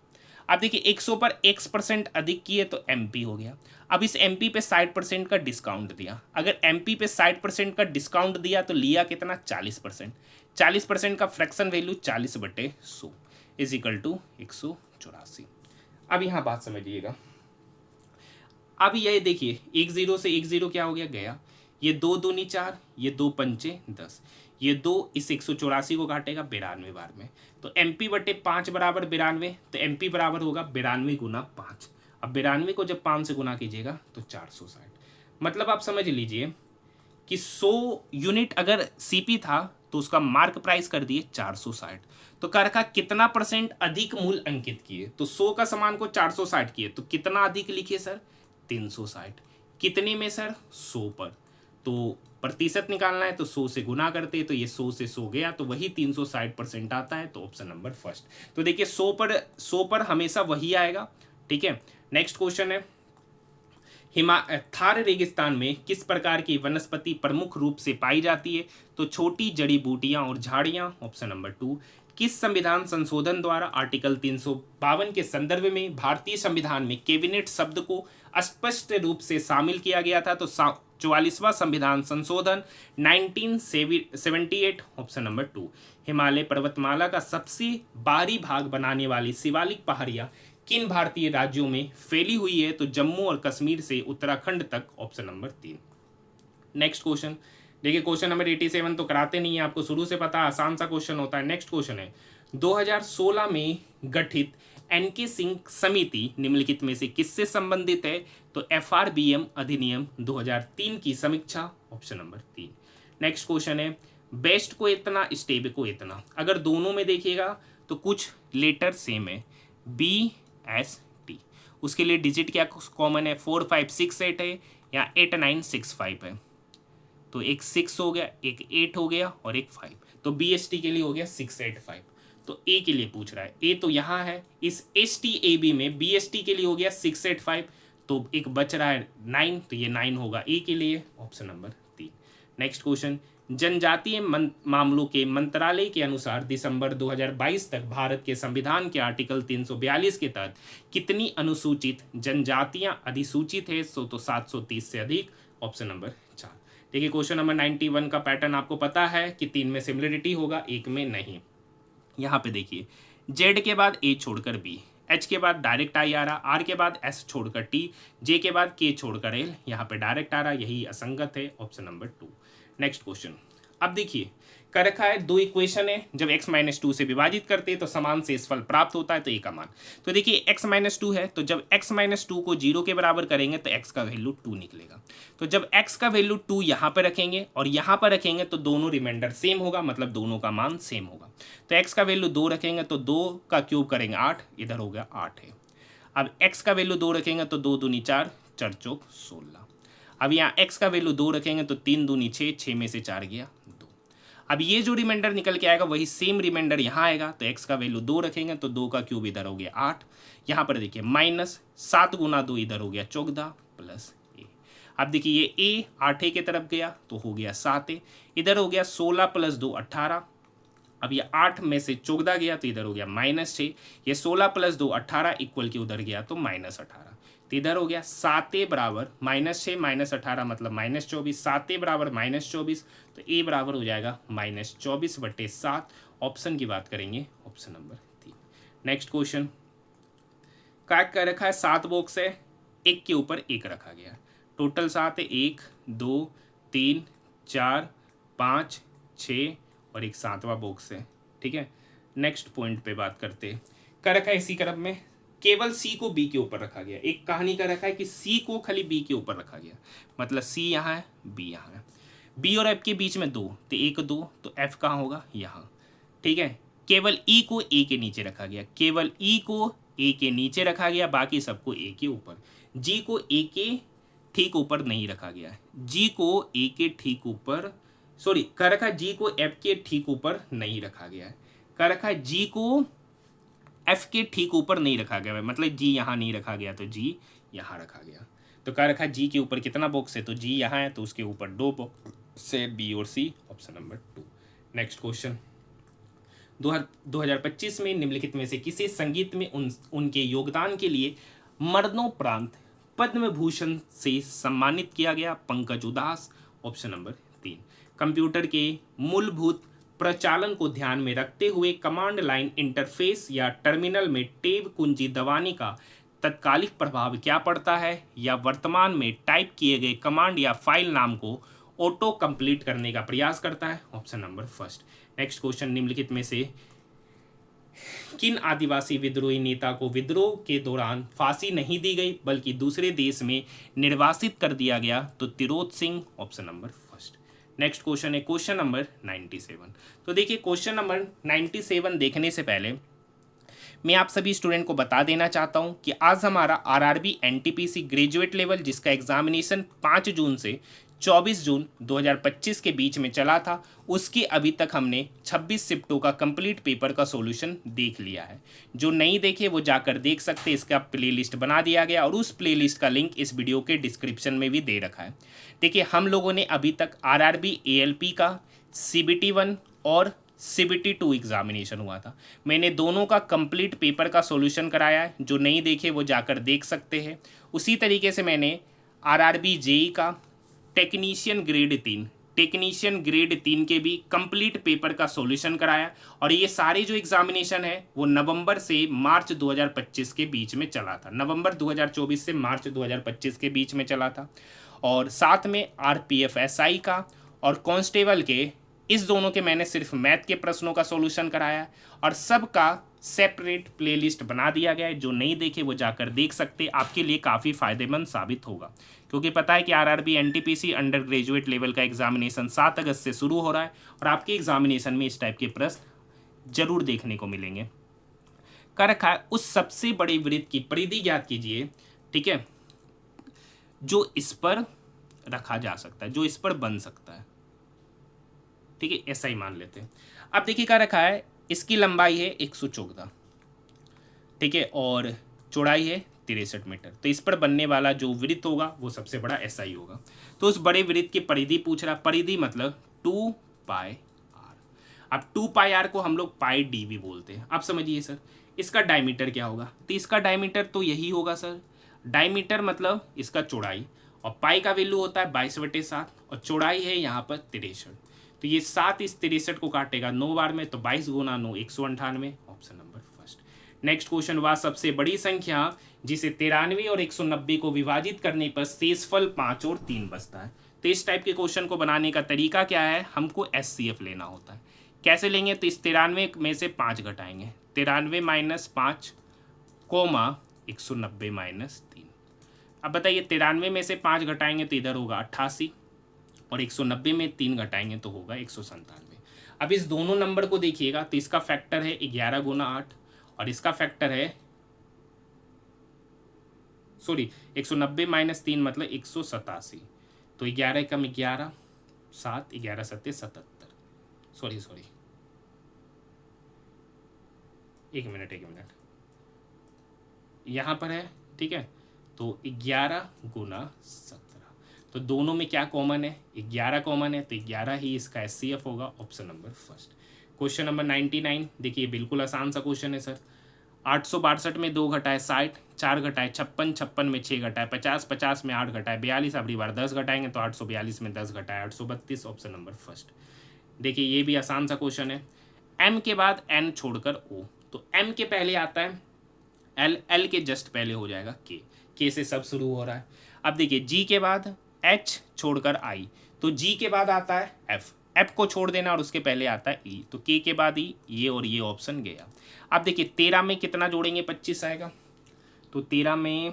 अब देखिए 100 पर X% अधिक किए तो MP हो गया। अब इस MP पे 60% का डिस्काउंट दिया, अगर MP पे 60% का डिस्काउंट दिया तो लिया कितना, 40%। 40% का fraction value 40/100 is equal to 184।
अब यहाँ बात समझिएगा, अब ये देखिए 1 0 से 1 0 क्या हो गया, गया। ये 2 दूनी 4, ये 2 पंचे 10, ये 2 इस 184 को काटेगा 92 बार में। तो MP बटे 5 बराबर 92, तो MP बराबर होगा 92 गुना 5। अब 92 को जब 5 से गुना कीजिएगा तो 460। मतलब आप समझ लीजिए कि 100 यूनिट अगर CP था तो उसका मार्क प्राइस कर दिए 460। तो कर रखा कितना % अधिक मूल्य अंकित किए, तो 100 का सामान को 460 किए, तो कितना अधिक लिखिए सर, 360। कितने में सर, 100 पर। तो प्रतिशत निकालना है तो 100 से गुना करते, तो ये 100 से 100 गया, तो वही 360% आता है। तो ऑप्शन नंबर फर्स्ट। तो देखिए 100 पर हमेशा वही आएगा। ठीक है, नेक्स्ट क्वेश्चन है, थार रेगिस्तान में किस प्रकार की वनस्पति प्रमुख रूप से पाई जाती है, तो छोटी जड़ी बूटियां और झाड़ियां। Option number 2। किस संविधान संशोधन द्वारा आर्टिकल 352 के संदर्भ में भारतीय संविधान में कैबिनेट शब्द को स्पष्ट रूप से शामिल किया गया था, तो 44वां संविधान संशोधन 1978। Option number 2। हिमालय पर्वतमाला का सबसे बाहरी भाग बनाने वाली शिवालिक पहाड़ियां किन भारतीय राज्यों में फैली हुई है, तो जम्मू और कश्मीर से उत्तराखंड तक। Option number 3। नेक्स्ट क्वेश्चन देखिए, क्वेश्चन नंबर 87 तो कराते नहीं है, आपको शुरू से पता, आसान सा क्वेश्चन होता है। नेक्स्ट क्वेश्चन है, 2016 में गठित NK सिंह समिति निम्नलिखित में से किससे संबंधित है, तो FRBM अधिनियम 2003 की समीक्षा। Option number 3। नेक्स्ट क्वेश्चन है, बेस्ट को इतना, स्टेब को इतना, अगर दोनों में देखिएगा तो कुछ लेटर सेम है, BST, उसके लिए डिजिट क्या कॉमन है, 4 5 6 8 है या 8 9 6 5 है, तो एक 6 हो गया, एक 8 हो गया और एक 5, तो BST के लिए हो गया 6 8 5। तो A के लिए पूछ रहा है, A तो यहाँ है, इस STAB में BST के लिए हो गया 6 8 5, तो एक बच रहा है 9, तो ये 9 होगा A के लिए। Option number 3। नेक्स्ट क्वेश्चन, जनजातीय मामलों के मंत्रालय के अनुसार दिसंबर 2022 तक भारत के संविधान के आर्टिकल 342 के तहत कितनी अनुसूचित जनजातियां अधिसूचित है, तो 730 से अधिक। Option number 4। देखिए क्वेश्चन नंबर 91 का पैटर्न आपको पता है कि 3 में सिमिलरिटी होगा, 1 में नहीं। यहाँ पे देखिए, Z के बाद A छोड़कर B, H के बाद डायरेक्ट I आ रहा, R के बाद S छोड़कर T, J के बाद K छोड़कर L, यहाँ पे डायरेक्ट आ रहा, यही असंगत है। Option number 2। नेक्स्ट क्वेश्चन, अब देखिए कर रखा है, दो इक्वेशन है, जब x-2 से विभाजित करते हैं तो समान शेषफल प्राप्त होता है, तो A का मान। तो देखिए x-2 है, तो जब x-2 को 0 के बराबर करेंगे तो x का वैल्यू 2 निकलेगा। तो जब x का वैल्यू 2 यहाँ पर रखेंगे और यहाँ पर रखेंगे तो दोनों रिमाइंडर सेम होगा, मतलब दोनों का मान सेम होगा। तो x का वैल्यू 2 रखेंगे तो 2 का क्यूब करेंगे 8, इधर हो गया 8 है। अब x का वैल्यू 2 रखेंगे तो 2 दूनी 4, 4 चौक 16। अब यहाँ x का वैल्यू 2 रखेंगे तो 3 दूनी 6, 6 में से 4 गया 2। अब ये जो रिमाइंडर निकल के आएगा वही सेम रिमाइंडर यहाँ आएगा, तो x का वैल्यू 2 रखेंगे तो 2 का क्यूब इधर हो गया 8। यहाँ पर देखिए -7 गुना 2 इधर हो गया 14 प्लस a। अब देखिए ये a 8 के तरफ गया तो हो गया 7a, इधर हो गया 16 प्लस 2 18। अब ये 8 में से 14 गया तो इधर हो गया -6, ये 16 प्लस 2 18 इक्वल के उधर गया तो -18, तो इधर हो गया 7a बराबर -6 -18 मतलब -24, 7a बराबर -24, तो a बराबर हो जाएगा -24/7। ऑप्शन की बात करेंगे, ऑप्शन नंबर 3। नेक्स्ट क्वेश्चन, क्या कर रखा है, 7 बॉक्स है, एक के ऊपर एक रखा गया, टोटल 7 है, 1 2 3 4 5 6 और एक 7वां बॉक्स है। ठीक है, नेक्स्ट पॉइंट पे बात करते हैं। कर रखा है इसी क्रम में केवल C को B के ऊपर रखा गया, एक कहानी का रखा है कि C को खाली B के ऊपर रखा गया, मतलब C यहाँ है B यहाँ है, B और F के बीच में 2, तो 1 2, तो F कहाँ होगा, यहाँ। ठीक है, केवल E को A के नीचे रखा गया, केवल E को A के नीचे रखा गया, बाकी सबको A के ऊपर। G को A के ठीक ऊपर नहीं रखा गया है, G को A के ठीक ऊपर, सॉरी कर रखा है G को F के ठीक ऊपर नहीं रखा गया है, कर रखा है G को F के ठीक ऊपर नहीं रखा गया है, मतलब G यहाँ नहीं रखा गया तो G यहाँ रखा गया। तो कह रखा है G के ऊपर कितना बॉक्स है, तो G यहाँ है तो उसके ऊपर 2 बॉक्स है, B और C। Option number 2। Next question, 2025 में निम्नलिखित में से किसी संगीत में उनके योगदान के लिए मरणोपरांत पद्म भूषण से सम्मानित किया गया, पंकज उदास। Option number 3। कंप्यूटर के मूलभूत प्रचालन को ध्यान में रखते हुए कमांड लाइन इंटरफेस या टर्मिनल में टैब कुंजी दबाने का
तत्कालिक प्रभाव क्या पड़ता है, या वर्तमान में टाइप किए गए कमांड या फाइल नाम को ऑटो कंप्लीट करने का प्रयास करता है। Option number first. Next question, निम्नलिखित में से किन आदिवासी विद्रोही नेता को विद्रोह के दौरान फांसी नहीं दी गई बल्कि दूसरे देश में निर्वासित कर दिया गया? तो Tirot Singh. Option number first. Next question है क्वेश्चन नंबर 97। तो देखिए क्वेश्चन नंबर 97 देखने से पहले मैं आप सभी स्टूडेंट को बता देना चाहता हूं कि आज हमारा आरआरबी एनटीपीसी ग्रेजुएट लेवल जिसका एग्जामिनेशन 5 जून से 24 जून 2025 के बीच में चला था, उसकी अभी तक हमने 26 शिफ्टों का कंप्लीट पेपर का सॉल्यूशन देख लिया है। जो नहीं देखे वो जाकर देख सकते, इसका प्लेलिस्ट बना दिया गया और उस प्लेलिस्ट का लिंक इस वीडियो के डिस्क्रिप्शन में भी दे रखा है। देखिए हम लोगों ने अभी तक आरआरबी एएलपी का CBT 1 और CBT 2 एग्जामिनेशन हुआ था, मैंने दोनों का कंप्लीट पेपर का सॉल्यूशन कराया है। जो नहीं देखे वो जाकर देख सकते हैं। उसी तरीके से मैंने आरआरबी जेई का टेक्नीशियन ग्रेड 3 के भी कंप्लीट पेपर का सॉल्यूशन कराया, और ये सारे जो एग्जामिनेशन है वो नवंबर से मार्च 2025 के बीच में चला था। नवंबर 2024 से मार्च 2025 के बीच में चला था। और साथ में RPF SI का और कांस्टेबल के, इस दोनों के मैंने सिर्फ मैथ के प्रश्नों का सॉल्यूशन कराया और सबका सेपरेट प्लेलिस्ट बना दिया गया है। जो नहीं देखे वो जाकर देख सकते, आपके लिए काफ़ी फ़ायदेमंद साबित होगा, क्योंकि पता है कि RRB NTPC under graduate level का एग्जामिनेशन 7 अगस्त से शुरू हो रहा है और आपके एग्जामिनेशन में इस टाइप के प्रश्न जरूर देखने को मिलेंगे। कर रखा है उस सबसे बड़े वृत्त की परिधि ज्ञात कीजिए, ठीक है, जो इस पर रखा जा सकता है, जो इस पर बन सकता है, ठीक है, ऐसा ही मान लेते हैं। अब देखिए क्या रखा है, इसकी लंबाई है 114, ठीक है, और चौड़ाई है 63 मीटर। तो इस पर बनने वाला जो वृत्त होगा वो सबसे बड़ा SI होगा। तो उस बड़े वृत्त की परिधि पूछ रहा, परिधि मतलब 2πr। अब 2πr को हम लोग पाई डी भी बोलते हैं। अब समझिए सर इसका डायमीटर क्या होगा, तो इसका डायमीटर तो यही होगा सर, डायमीटर मतलब इसका चौड़ाई, और पाई का वैल्यू होता है 22/7 और चौड़ाई है यहाँ पर 63। तो ये 7 इस 63 को काटेगा 9 बार में, तो 22 गुना 9 198। Option number first. Next question, वह सबसे बड़ी संख्या जिसे 93 और 190 को विभाजित करने पर शेषफल 5 और 3 बचता है। तो इस टाइप के क्वेश्चन को बनाने का तरीका क्या है, हमको SCF लेना होता है। कैसे लेंगे, तो इस 93 में से 5 घटाएंगे, 93 - 5 कोमा 190 - 3। अब बताइए 93 में से 5 घटाएंगे तो इधर होगा 88 और 190 में 3 घटाएंगे तो होगा 197। अब इस दोनों नंबर को देखिएगा तो इसका फैक्टर है 11 गुना 8 और इसका फैक्टर है 190 - 3 मतलब 187। तो 11 कम 11 7 11 7 77। सॉरी एक मिनट यहाँ पर है, ठीक है, तो 11 गुना 17। तो दोनों में क्या कॉमन है, 11 कॉमन है, तो 11 ही इसका SCF होगा। Option number first. Question number 99, देखिए बिल्कुल आसान सा क्वेश्चन है सर। 862 में 2 घटाए 60, 4 घटाए 56, 56 में 6 घटाए 50, 50 में 8 घटाए 42, अगली बार 10 घटाएंगे तो 842 में 10 घटाए 832। Option number first. देखिए ये भी आसान सा क्वेश्चन है। M के बाद N छोड़कर O, तो M के पहले आता है L, L के जस्ट पहले हो जाएगा K से सब शुरू हो रहा है। अब देखिए G के बाद H छोड़कर I, तो G के बाद आता है F को छोड़ देना और उसके पहले आता है E, तो K के बाद E, ये और ये ऑप्शन गया। अब देखिए 13 में कितना जोड़ेंगे, 25 आएगा, तो 13 में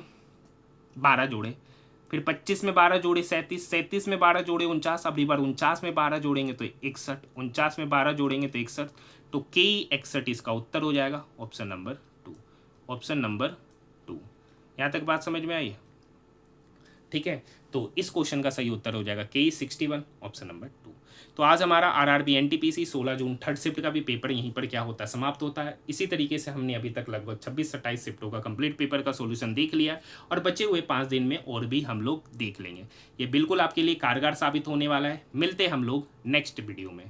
12 जोड़े, फिर 25 में 12 जोड़े 37, 37 में 12 जोड़े 49, अगली बार 49 में 12 जोड़ेंगे तो 61, 49 में 12 जोड़ेंगे तो 61, तो K 61 इसका उत्तर हो जाएगा। Option number 2। Option number 2। यहाँ तक बात समझ में आई है, ठीक है। तो इस क्वेश्चन का सही उत्तर हो जाएगा K 61। Option number 2। तो आज हमारा RRB NTPC 16 June third shift का भी पेपर यहीं पर क्या होता है, समाप्त होता है। इसी तरीके से हमने अभी तक लगभग 26-27 शिफ्टों का कंप्लीट पेपर का सॉल्यूशन देख लिया है और बचे हुए 5 दिन में और भी हम लोग देख लेंगे। ये बिल्कुल आपके लिए कारगर साबित होने वाला है। मिलते हैं हम लोग नेक्स्ट वीडियो में।